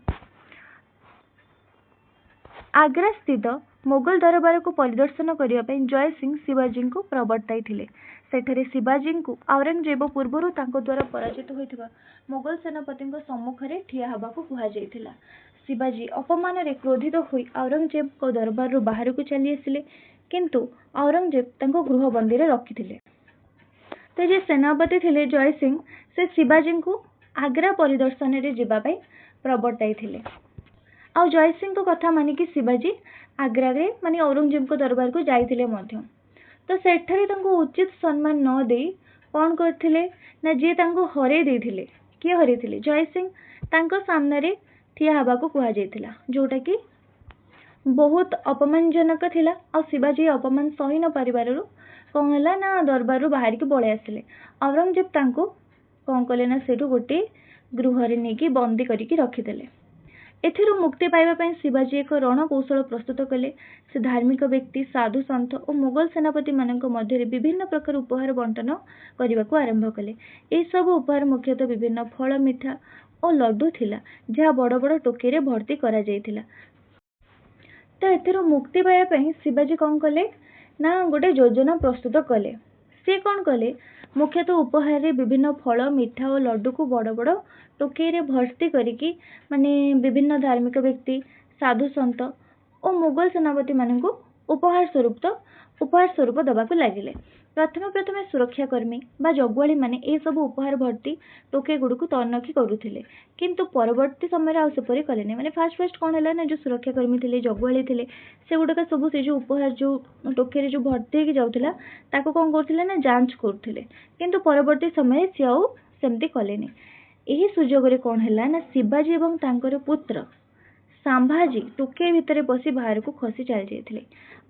आग्रा स्थित मुगल दरबार को परिदर्शन करने पर जय सिंह शिवाजी को प्रवर्ताई। सेठरे शिवाजी को औरंगजेब पूर्वर द्वारा पराजित होइथिबा मुगल सेनापति सम्मुख में ठिया हेबाकू कुहाଯାଇଥିଲା। शिवाजी अपमान रे क्रोधित होई औरंगजेब को दरबार रु बाहर को चली आसिले, किंतु औरंगजेब तांको गृहबंदी रे रखिथिले। तो जे सेनापति थिले जय सिंह से शिवाजी को आग्रा परिदर्शन रे जिबा पई प्रवर्ताई थिले। आ जय सिंह को कथा मानिकी शिवाजी आग्रा रे माने औरंगजेब को दरबार को जाइथिले मध्य। तो सेठरे तांको उचित सम्मान न दे कौन करथिले ना जे तांको हरे देथिले, किए हरेथिले जय सिंह तांको सामने रे ठिया हेबाकू कुहा जायथिला, जोटा कि बहुत अपमानजनक थिला। आ शिवाजी अपमान सही न परिबारु कौन हला ना दरबार रु बाहर के पळे आसिले। औरंगजेब तांको कौन कले ना सेठू गोटे गृह रे नेकी बंदी करिकी रखिदेले। एथिरु मुक्ति पाइबा पई शिवाजी एक रणकौशल प्रस्तुत कले। से धार्मिक व्यक्ति, साधु सन्थ और मुगल सेनापति मानक मध्य विभिन्न प्रकार उपहार बंटन करने को आरंभ कले। ए सब उपहार मुख्यतः विभिन्न फल, मिठा और लड्डू थिला, जहाँ बड़ बड़ टोके रे भर्ती करा जायथिला। तो एथिरु मुक्ति पाइबा पई शिवाजी कौन कले ना गोटे योजना प्रस्तुत कले। से कौन कले मुख्यतः उपहार रे विभिन्न फल, मिठा और लड्डू को बड़ बड़ टोके रे भर्ती करिकी माने विभिन्न धार्मिक व्यक्ति, साधु सन्त और मुगल सेनापति मानक उपहार स्वरूप दबाकू लगिले। प्रथमे सुरक्षाकर्मी बा जगुआली माने ए सब उपहार भर्ती टोके गुड़ को तनखी करुथिले, किंतु परवर्ती समय आउ सेपरी कलेनी। माने फास्ट कौन है ना जो सुरक्षाकर्मी थिले, जगुआली थिले, से गुड़ाक सब से जो उपहार जो टोके रे जो भर्ती होगी जाउथिला ताको कौन करथिले ना जांच करथिले, किंतु परवर्ती समय से आउ सेमती कलेनी। एही सुजोग रे कौन है ना शिवाजी एवं तांकर पुत्र संभाजी टोके भितर बसी बाहर को खसी चली जाइथिले।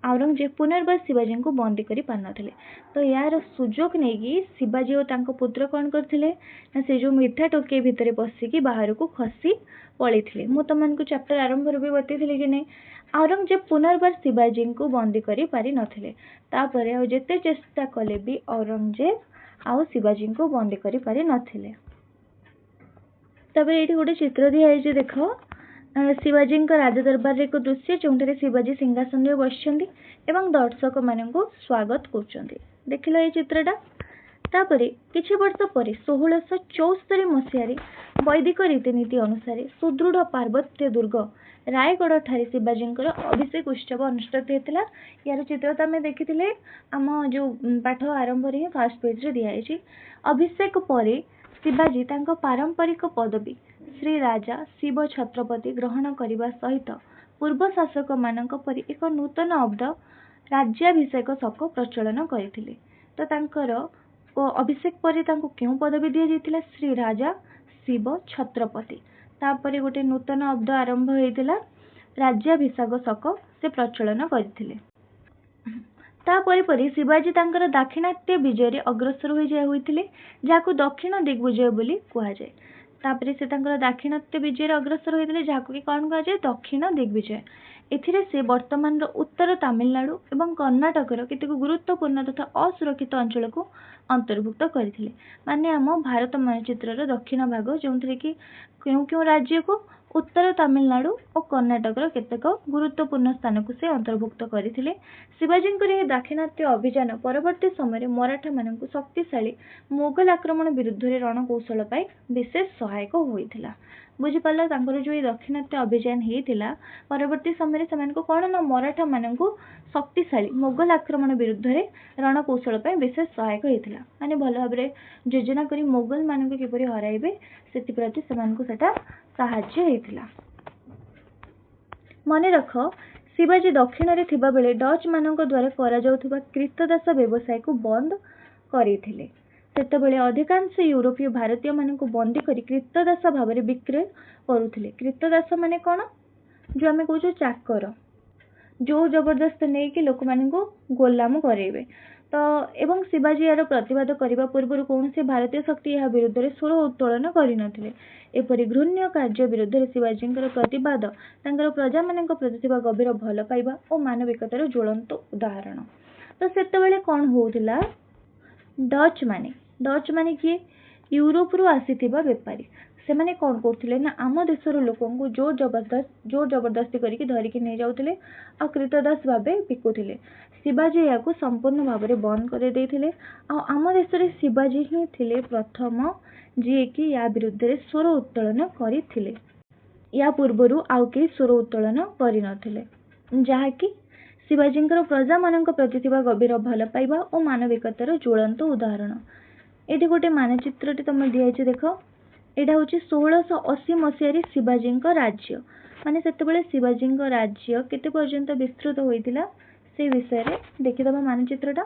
औरंगजेब पुनर्बार शिवाजी को बंदी करि पारनथिले। तो यार सुजोग नेगी शिवाजी और तांको पुत्र कौन करथिले ना से जो मिठा टोके भितर बसिकी बाहर को खसी पळिथिले। मु तमनको चैप्टर आरंभ रे बतैथिले कि नै औरंगजेब पुनर्बार शिवाजी को बंदी करि पारि नथिले। तापरे आ जेते चेष्टा कले भी औरंगजेब आ शिवाजी को बंदी करि पारि नथिले। तबे एठी गोटे चित्र दिया है जे देखो शिवाजी राज दरबार एक दृश्य जो शिवाजी सिंहासन में बसछन्ती एवं दर्शक मान को स्वागत कर देखिल ये चित्रटा। तापरे किछि वर्ष पर 1674 मसीह वैदिक रीतिनीति अनुसार सुदृढ़ पार्वत्य दुर्ग रायगढ़ ठारे शिवाजी अभिषेक उत्सव अनुष्ठित होता। यार चित्र तो आम देखी आम जो पाठ आरंभ रे फर्स्ट पेज रे दिखाई। अभिषेक पर शिवाजी तांको पारंपरिक पदवी श्री राजा शिव छत्रपति ग्रहण करने सहित पूर्व शासक मानक परि एक नूतन अब्द राज्याभिषेक शक प्रचलन करथिले। तो तांकर अभिषेक पर तांको क्यों पदवी दिया जायतिला श्री राजा शिव छत्रपति। तापरे गोटे नूतन अब्द आरंभ होइतिला राज्याभिषेक शक से प्रचलन करथिले। तापरे परि शिवाजी तांकर दाक्षिणात्य विजय रे अग्रसर होइथिले, जाको दक्षिण दिग्विजय बोली कुहा जाय। तापरे से तांकर दाक्षिणात्य विजय रे अग्रसर होइथिले, जाको कि कोन कुहा जाय दक्षिण दिग्विजय। एथिरे से वर्तमान उत्तर तमिलनाडु एवं कर्णाटक केतेक गुरुत्वपूर्ण तथा असुरक्षित अंचल को अंतर्भुक्त करथिले। माने आम भारत मानचित्र दक्षिण भाग जो कि क्यों राज्य को उत्तर तमिलनाडु और कर्णाटकर केतेक गुरुत्वपूर्ण स्थान को से अंतर्भुक्त करथिले। शिवाजींकर यह दाक्षिणात्य अभियान परवर्ती समय मराठा मानक शक्तिशाली मोगल आक्रमण विरुद्ध रे रणकौशल पाई विशेष सहायक होइथिला। बुझिपाल जो ये दाक्षिणात्य अभियान होता परवर्ती समय से कौन ना मराठा मानक शक्तिशाली मोगल आक्रमण विरुद्ध रे रणकौशल पाई विशेष सहायक होता माने भल भाव योजना करी मोगल मानक किपरि हराइबे सेति प्रति सेमानकु सेटा साहाय्य होइथिला। मने रख शिवाजी दक्षिण रे थिबा बेले डच मानक द्वारा करा जाउथबा कृतदास व्यवसाय को बंद करिथिले। सेतेबेले अधिकांश यूरोपीय भारतीय मानक बंदी करी कृतदास भाव में विक्रय करुथिले। कृतदास माने कौन जो आमे कहूँ चाकर जो जबरदस्त नहीं कि लोक मानक गोलाम करेबे। तो एवं शिवाजी यार प्रतिवाद करने पूर्व कौन से भारतीय शक्ति यह विरुद्ध में स्वर उत्तोलन करनथिले। एपरि घृण्य कार्य विरुद्ध शिवाजी प्रतिवाद प्रजा मान प्रति गभीर भल पाइबा और मानविकतार ज्वलंत उदाहरण। तो सेतेबेले कौन होउथिला डच माने किए यूरोप रु आसीथिबा बेपारी से माने कौन करथिले ना आम देशर लोकंकु जोर जबरदस्ती करके धरिकी नहीं जाउथिले और कृतदास भावे बिकुथिले। शिवाजी या संपूर्ण भाव में बंद कर देइथिले। आम देश में शिवाजी ही थिले प्रथम जी कि या विरुद्ध रे स्वर उत्तोलन करथिले। या पूर्वरु आउ के स्वर उत्तोलन करनथिले जहाँकि शिवाजींकर प्रजा मानक प्रति गभीर भल पाइबा और मानविकतार ज्वलंत उदाहरण। ये गोटे मानचित्र तुम दिखाई देख यहाँ हूँ 1680 मसीह शिवाजी राज्य माने सेतेबेले शिवाजी राज्य केते पर्यंत विस्तृत होइतिला से विषय रे देखिदबा मानचित्रटा।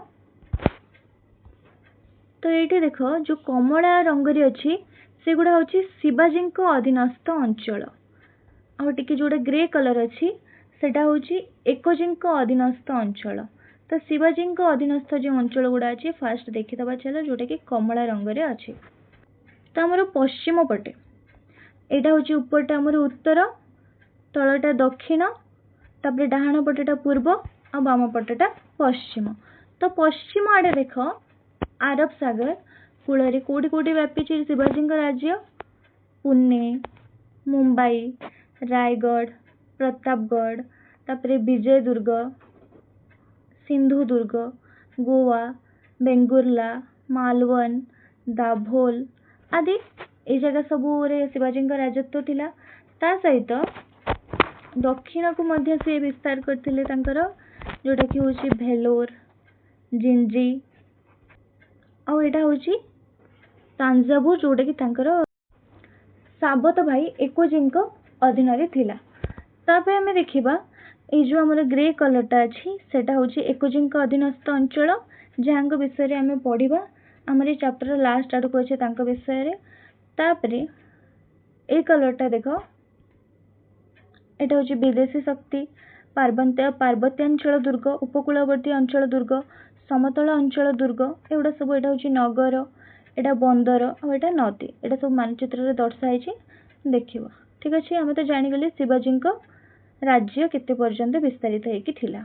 तो ये देख जो कमला रंगरी अच्छी से गुड़ा हूँ शिवाजी अधीनस्थ अंचल आउटे जोड़ा ग्रे कलर अच्छी सेटा हूँ एकोजी अधीनस्थ अंचल। तो शिवाजी अधीनस्थ जो अंचल गुड़ा अच्छे फास्ट देखीदबा चलो जोटा कि कमला रंगरे अच्छे। तो आमर पश्चिम पटे यहाँ हूँ उपरटा आमर उत्तर तलटा दक्षिण तापर डाहाण पटेटा पूर्व आ बाम पटेटा पश्चिम। तो पश्चिम आड़े देख आरब सागर कूल कोटी कोटी व्यापी शिवाजी राज्य पुणे मुंबई रायगढ़ प्रतापगढ़ तापर विजयदुर्ग सिंधुदुर्ग गोवा बेंगुर्ला मालवन दाभोल आदि ये जगह सबू शिवाजी राजत्व थिला। ता सहित दक्षिण को मध्य से विस्तार करथिले जोटा कि हूँ भेलोर जिंजी और यहाँ हूँ तांजावुर जोटा कि साबत भाई एकोजी अधीन थिला। तापर आम देखा ये जो आम ग्रे कलरटा अच्छी सेटा हूँ एकोजी अधीनस्थ अंचल जहाँ विषय आम पढ़ा आमर ये चैप्टर लास्ट आड़ को अच्छे विषय। तापर ए कलरटा देख यहाँ हूँ विदेशी शक्ति पार्वत्यांचल दुर्ग उपकूलवर्ती अंचल दुर्ग समतल अंचल दुर्ग एगुड़ा सब यहाँ हूँ नगर यहाँ बंदर और यहाँ नदी यहाँ सब मानचित्र दर्शाई देखिए। ठीक अच्छे आम तो जानीगले शिवाजी राज्य केते पर्यंत विस्तारित होइकी थिला।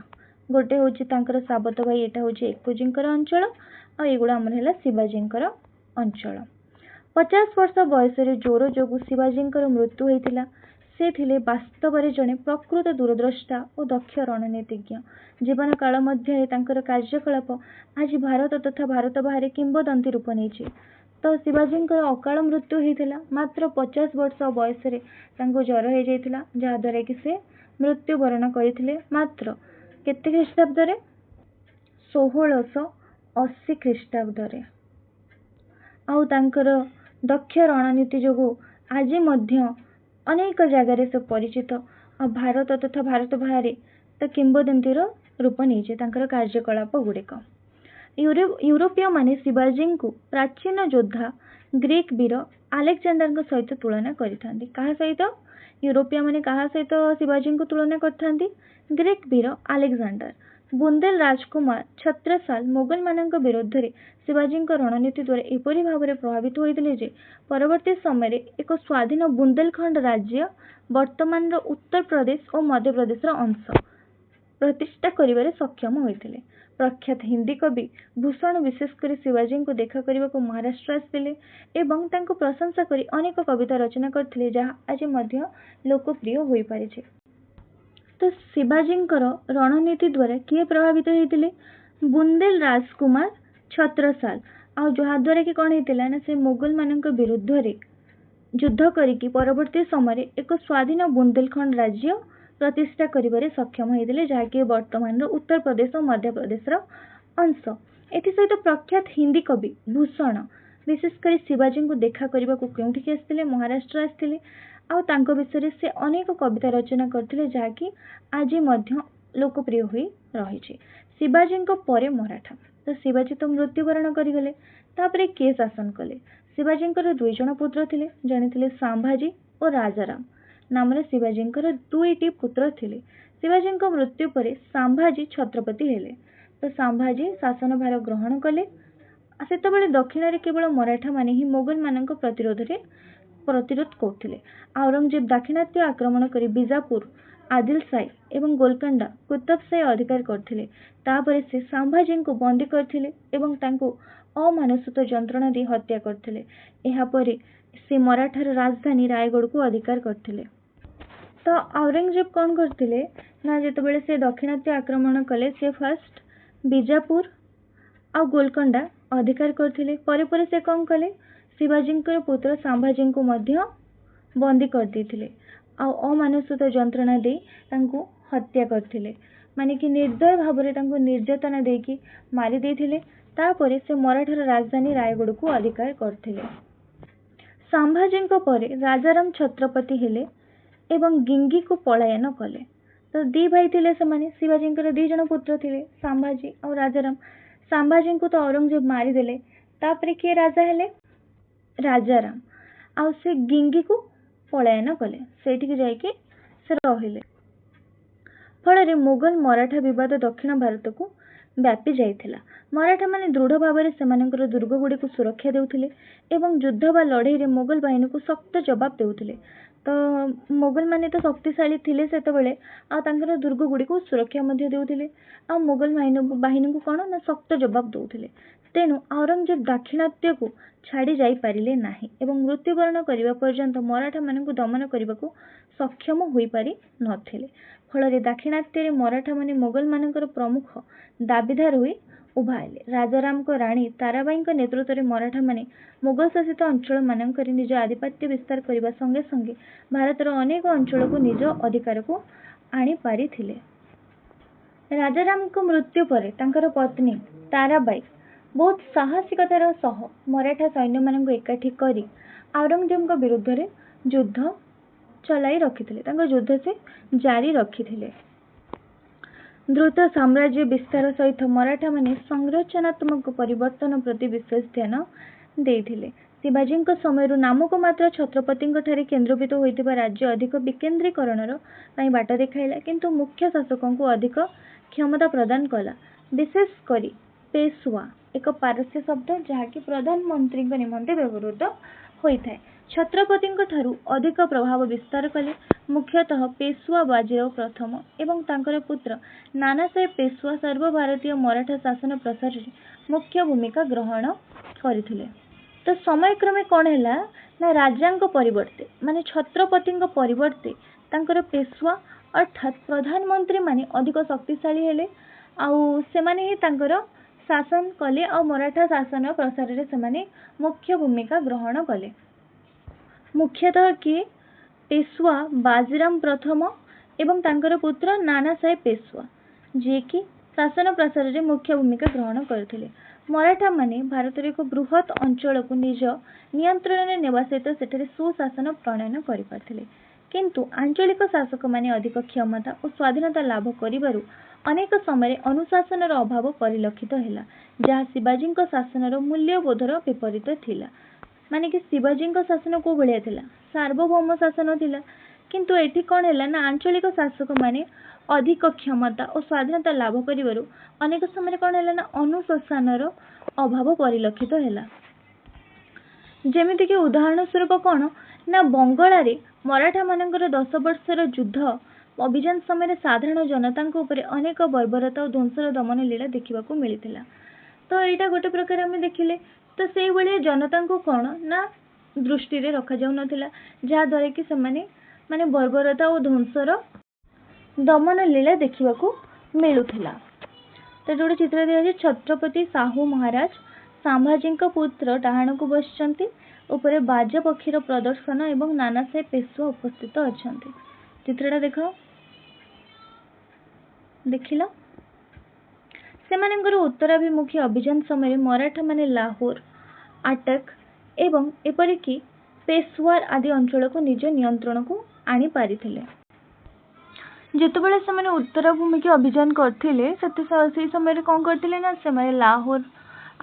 गोटे हूँ साबत भाई यहाँ हूँ एकोजी अंचल और एगुड़ा आमर है शिवाजी अंचल। 50 वर्ष बयस ज्वर जो शिवाजी मृत्यु होता से थिले वास्तव में जड़े प्रकृत दूरद्रष्टा और दक्ष रणनीतिज्ञ। जीवन काल मध्य कार्यकलाप आज भारत तथा भारत बाहर किंबदंती रूप नहीं। तो शिवाजी अकाल मृत्यु होता मात्र 50 वर्ष बयस ज्वर हो जाता जहाद्वारा कि से मृत्युवरण करते मात्र केते ख्रीष्टाब्द 1680 ख्रीष्टाब्द। आउ तांकर दक्ष रणनीति जो आज मध्य अनेक जगार से परिचित और भारत तथा भारत बाहर तो किंबदंतीर रूप नहीं कार्यकलाप गुड़िक। यूरोपीय माने शिवाजी को प्राचीन योद्धा ग्रीक वीर आलेक्जेंडर सहित तुलना करथांती। कहा सहित यूरोपीय माने कहा सहित शिवाजी को तुलना करथांती ग्रीक वीर आलेक्जेंडर। बुंदेल राजकुमार छत्रसाल मोगल मानक विरोध में शिवाजी रणनीति द्वारा एपरी भाव में प्रभावित होते जे परवर्ती समय एक स्वाधीन बुंदेलखंड राज्य वर्तमान उत्तर प्रदेश और मध्य प्रदेश अंश प्रतिष्ठा करिबारे सक्षम होइतिले। प्रख्यात हिंदी कवि भूषण विशेषकर शिवाजी को देखा करने को महाराष्ट्र आसते एवं तांको प्रशंसा करी अनेक कविता रचना करते जहाँ आज मध्य लोकप्रिय हो पारे। तो शिवाजी रणनीति द्वारा किए प्रभावित होते बुंदेल राजकुमार छत्रसाल आ जहाद्वारा कि कौन होता ना से मुगल मान विरुद्ध रे युद्ध करिकी परवर्ती समय एक स्वाधीन बुंदेलखंड राज्य प्रतिष्ठा करिबारे सक्षम होइतिले जहाँकि वर्तमान उत्तर प्रदेश और मध्य प्रदेश अंश। एसत प्रख्यात हिंदी कवि भूषण विशेषकर शिवाजी को देखा करने को क्योंठिक आसते महाराष्ट्र आसते आउ विषय से अनेक कविता रचना करते जहाँकि आज लोकप्रिय हो रही। शिवाजी परे मराठा तो शिवाजी तो मृत्युवरण करगले तापरे किए शासन कले। शिवाजी दुई जन पुत्र थे जड़े थे संभाजी और राजाराम नाम शिवाजी दुईटी पुत्र थे। शिवाजी मृत्यु पर संभाजी छत्रपति हेले तो संभाजी शासन भार ग्रहण कले। से दक्षिण में केवल मराठा माने ही मोगल मान प्रतिरोध करते। औरंगजेब दाक्षिणात्य आक्रमण कर बीजापुर आदिल शाही एवं गोलकोंडा कुतुब शाही अधिकार करते। तापर से संभाजी को बंदी करते अमानुषिक जंत्रणा दी हत्या करते। से मराठार राजधानी रायगढ़ को अधिकार करते। तो औरंगजेब कौन करते ना जिते से दक्षिणात्य आक्रमण कले से फर्स्ट बीजापुर आ गोलकोंडा अधिकार करते। परे से कौन कले शिवाजी पुत्र संभाजी को मध्य बंदी करते अमानुषिक जंत्रणा दे हत्या करते माने कि निर्दय भाव में निर्यातना देकी मारी देथिले। तापरे से मराठार राजधानी रायगढ़ को अधिकार करते। संभाजी परे राजाराम छत्रपति हेले एवं गिंगी को पलायन कले। तो दी भाई थे से शिवाजी दी जन पुत्र थे संभाजी और राजाराम। संभाजी को तो औरंगजेब मारिदेले तापरे किए राजा हेले राजाराम आउ से गिंगी को पलायन कले सेठी जाइके से रहिले। फल मुगल मराठा विवाद दक्षिण भारत को व्यापी जाइथिला। मराठा माने दृढ़ भाव में दुर्ग गुड़ी को सुरक्षा देउथिले एवं युद्ध व लड़ई मुगल बाहिनी को शक्त जवाब देउथिले। तो मुगल माने तो शक्तिशाली थिले सेतबेले आ तांकर दुर्ग गुड़ी को सुरक्षा मध्य देउथिले आ मुगल बाहिनी को कौन ना शक्त जवाब देउथिले। तेणु औरंगजेब दाक्षिणात्य को छाड़ी जाई पारिले नाही एवं मृत्युवरण करने पर्यंत मराठा मान को दमन करने को सक्षम हो पारि नथिले। फल दाक्षिणात्य मराठा माने मुगल मानकर प्रमुख दाबीदार हुई उभाइले। राजाराम को राणी ताराबाई नेतृत्व में मराठा माने मुगल शासित अंचल मानक निज आधिपत्य विस्तार करने संगे संगे भारतर अनेक अंचल को निज अधिकार को आनी पारि थिले। राजाराम को मृत्यु पर तांकर पत्नी ताराबाई बहुत साहसिकतार सह मराठा सैन्य मान एकाठी करी औरंगजेब विरुद्ध रे युद्ध चलाई रखिथिले युद्ध से जारी रखिथिले। द्रुत साम्राज्य विस्तार सहित मराठा माने संरचनात्मक परिवर्तन प्रति विशेष ध्यान देथिले। शिवाजी समय नामक मात्र छत्रपति ठारे केन्द्रीभूत होइतिबा राज्य अधिक विकेन्द्रीकरणर बाट देखाइला किंतु मुख्य शासकों को अधिक क्षमता प्रदान कला। विशेष करी पेशवा एक पारस्य शब्द जहाँकि प्रधानमंत्री निमंते व्यवहृत होता है। छत्रपति ठारू अधिक प्रभाव विस्तार कले मुख्यतः पेशवा बाजीराव प्रथम एवं तांकर पुत्र नानासाहेब पेशवा सर्वभारतीय मराठा शासन प्रसार में मुख्य भूमिका ग्रहण करथिले। तो समय क्रमे कौन है ना राजा परिवर्ते माने छत्रपति परिवर्ते तांकर पेशवा अर्थात प्रधानमंत्री माने अधिक शक्तिशाली हेले आउ सेमाने ही तांकर शासन कले और मराठा शासन प्रसार में से मुख्य भूमिका ग्रहण कले। मुख्यतः किए पेशवा बाजीराव प्रथम एवं तांकर पुत्र नाना साहेब पेशवा जे कि शासन प्रसार में मुख्य भूमिका ग्रहण करथिले। मराठा माने भारत एक बृहत अंचल को निज नियंत्रण में नेवा सहित सेठरे सुशासन प्रणयन करिपारथिले किंतु आंचलिक शासक माने अधिक क्षमता और स्वाधीनता लाभ करिबारु अनेक समय अनुशासन अभाव परिलक्षित हैला जहाँ शिवाजी शासन मूल्यबोधर विपरीत थिला। माने कि शिवाजी शासन को भलिया थिला सार्वभौम शासन थिला किंतु एठी कौन हैला ना आंचलिक शासक माने अधिक क्षमता और स्वाधीनता लाभ करिबारु अनेक समय कौन हैला ना अनुशासनर अभाव परिलक्षित हैला। जेमिति कि उदाहरण स्वरूप कौन ना बंगला रे मराठा मानकर 10 वर्षर युद्ध अभियान समय साधारण जनता उपर अनेक बर्बरता और ध्वंसर दमन लीला देखा मिलता। तो यहाँ गोटे प्रकार आम देखिले तो से भाई जनता को कौन ना दृष्टि रखा जाऊ नथिला, जहाँद्वारा कि सेमाने माने बर्बरता और ध्वंसर दमन लीला देखा मिलूला। तो गोटे चित्र दिखाई छत्रपति साहू महाराज संभाजी पुत्र डाहाण को बसचंती उपरे बाजा पक्षीर प्रदर्शन एवं नाना साहेब पेशवा उपस्थित अच्छा। चित्रटा देख देखिल से उत्तराभिमुखी अभियान समय मराठा माने लाहोर अटक एवं एपरिक पेशवार आदि अंचल को निज नियंत्रण को आनी पारिथिले। जेतेबेले से उत्तराभिमुखी अभियान करथिले से समय कौन करथिले ना से लाहोर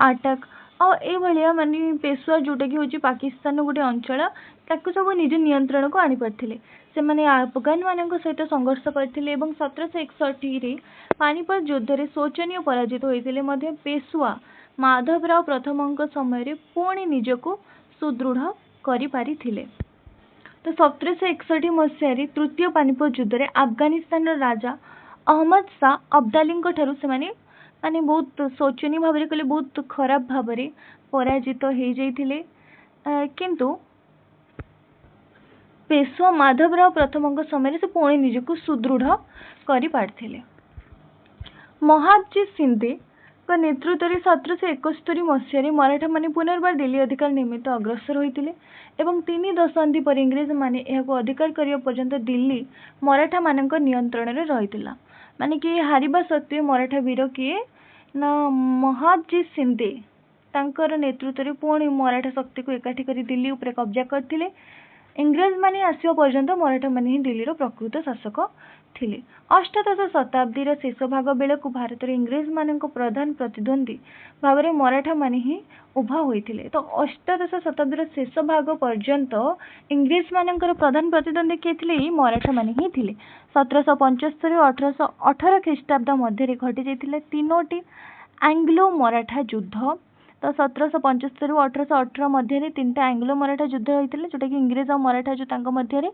अटक और ये माने पेशवा जोटा कि हूँ पाकिस्तान गोटे अंचल ताकू सब निज नियंत्रण को आनी पारथिले। से माने अफगान मानक सहित संघर्ष करथिले एवं 1761 पानीपत युद्ध रे शोचनीय पराजित होइतिले मध्य पेशवा माधवराव प्रथम समय पुणी निजको सुदृढ़ करि पारिथिले। तो 1761 मसीह तृतीय पानीपत युद्ध रे अफगानिस्तान राजा अहमद शाह अब्दाली से माने बहुत शोचनीय भाव में कहले बहुत खराब भाव में पराजित हो जाइथिले। किंतु पेशवा माधवराव प्रथम समय से पुणी निजको सुदृढ़ करि पारथिले। महादजी शिंदे का नेतृत्व में 1771 मसीह मराठा माने पुनर्बार दिल्ली अधिकार निमित्त अग्रसर होइतिले एवं 3 दशंधि पर इंग्रेज माने यहाको अधिकार करिया पर्यंत दिल्ली मराठा मानक नियंत्रण रे रहितिला। माने कि हारिबा सत्वे मराठा वीर किए ना महादजी शिंदे तांकर नेतृत्व रे पुणी मराठा शक्ति को एकाठी करी दिल्ली उपरे कब्जा करथिले। इंग्रेज माने आसिया पर्यंत मराठा माने ही दिल्लीर प्रकृत शासक थिले। अष्टादश शताब्दीर शेष भाग बेलकु भारत रे इंग्रेज मानक प्रधान प्रतिद्वंदी भाव में मराठा माने ही उभा होइथिले। तो अष्टादश शताब्दीर शेष भाग पर्यंत इंग्रेज मानकर प्रधान प्रतिद्वंदी किए थिले मराठा माने ही थिले। 1775 और 1818 ख्रीष्टाब्द मध्य घटी जाइथिले तीनोटी एंग्लो मराठा युद्ध। तो 1775 और 1818 मध्य 3टा एंग्लो मराठा युद्ध होइथिले जोटा कि इंग्रेज और मराठा जो तांको मध्य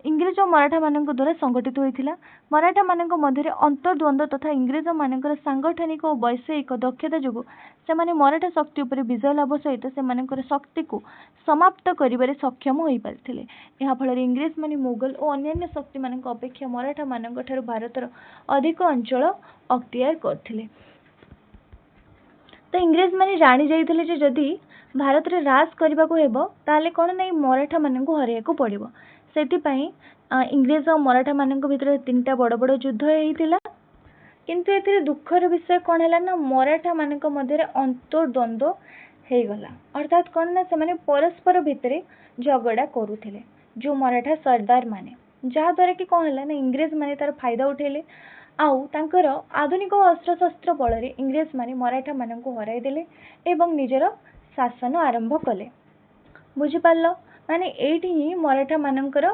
इंग्रेज और मराठा मानक द्वारा संगठित होइथिला। मराठा मानक मध्य अंतर्द्वंद तथा इंग्रेज मानकर सांगठनिक और वैषयिक दक्षता जोगु से माने मराठा शक्ति उपर विजय लाभ सहित से मानकर शक्ति को समाप्त करिबारे सक्षम होई पारथिले। एहा फल इंग्रेज माने मुगल और अन्य शक्ति मानक अपेक्षा मराठा मानक ठारू भारतर अधिक अंचल अख्तियार करथिले। तो इंग्रेज माने जानी जाइथिले जे जदि भारत रे राज करबा को हेबो ताले कोन नै मराठा मानक हरिया को पड़िबो। सेतिपाई इंग्रेज और मराठा मानक भितर 3टा बड़ बड़ युद्ध होइतिला। किंतु एथिरे दुखर विषय कौन है ना मराठा मानक मध्य अंतर्द्वंद हो गला। अर्थात कौन ना से परस्पर भितर झगड़ा करुथिले जो मराठा सरदार माने, जहाँद्वारा कि कौन है ना इंग्रेज माने तार फायदा उठेले आउ तांकर आधुनिक अस्त्र शस्त्र बल इंग्रेज माने मराठा मानक हराई देले एवं निजर शासन आरंभ कले। बुझिपाल माने एठी ही मराठा मानकर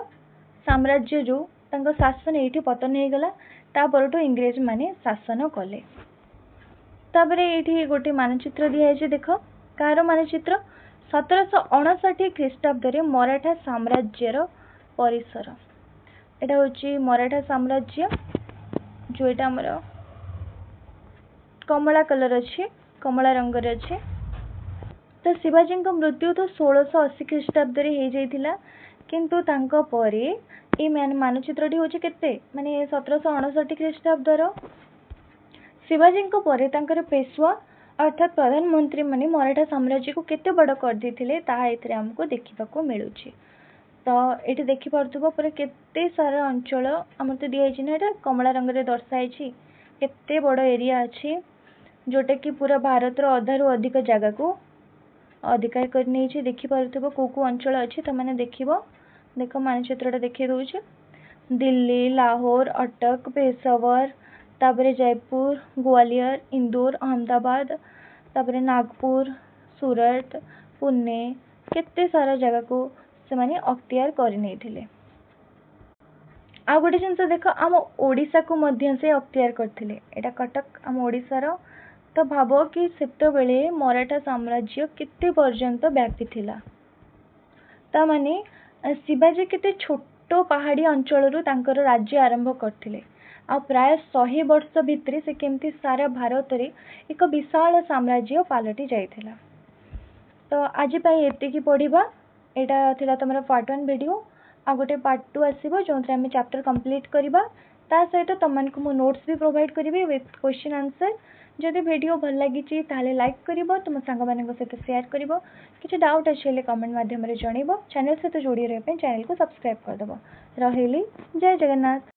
साम्राज्य जो तांको शासन एठी पतन हो गला। तापरठू इंग्रेज माने शासन कले। तापरे एठी गोटे मानचित्र दिया है देख कार मानचित्र 1759 ख्रीष्टाब्द रे मराठा साम्राज्यर परिसर। एटा होची मराठा साम्राज्य जो एटा हमर कमला कलर अच्छे कमला रंग रे अच्छे। तो शिवाजी मृत्यु तो 1680 ख्रीष्टाब्द रे हो जाइथिला। किंतु तांको परे ए मानचित्रटी होची केते माने 1759 ख्रीष्टाब्दर। शिवाजी परे तांकर पेशवा अर्थात प्रधानमंत्री माने मराठा साम्राज्य को केते बड़ कर देथिले ताहा एथिरे हमको देखिबा को मिलुची। तो एठी देखि पारथुबो परे केते सारा अंचल हमर तो दिया ना एटा कमला रंग रे दर्शाई छी केते बड़ एरिया अछि जोटा कि पूरा भारत रो अधारु अधिक जगह को अधिकार कर नै छी। देखि पारथुबो को अंचल अछि त माने देखिबो। देखो मानचित्रटा देखि दउछि दिल्ली, लाहौर, अटक, पेशावर, तापरे जयपुर, ग्वालियर, इंदौर, अहमदाबाद, तापरे नागपुर, सूरत, पुणे केते सारा जगह को से माने अख्तियार कर नै थिले। आ गोटे जिनस देख आम ओडिशा को मध्य से अख्तियार करथिले। एटा कटक आम ओडिशार। तो भाबो कि सेते बेले मराठा साम्राज्य केते पर्यंत व्यापी थिला। ता माने शिवाजी केते ଛୋଟ ପାହାଡ଼ି ଅଞ୍ଚଳରୁ ତାଙ୍କର राज्य आरंभ करथिले आ प्राय 100 वर्ष भिତରେ से केमती सारा भारतरे एक विशाल साम्राज्य पलटि जाइथिला। तो आज एतिकी पढ़िबा। एटा थिला तमरा पार्ट 1 वीडियो। आ गोटे पार्ट 2 आसीबो जोंथरे हम चैप्टर कंप्लीट करबा। ता सहित तुमको मो नोट्स भी प्रोवाइड करिवे विथ क्वेश्चन आंसर। जदि वीडियो भल लगी ताले लाइक करिवो, तुम सांग मानक सहित शेयर करिवो। किछि डाउट अछि कमेंट माध्यम रे जणैबो। चैनल सहित जोड़ी रहे चैनल को सब्सक्राइब कर दबो। रहिली जय जगन्नाथ।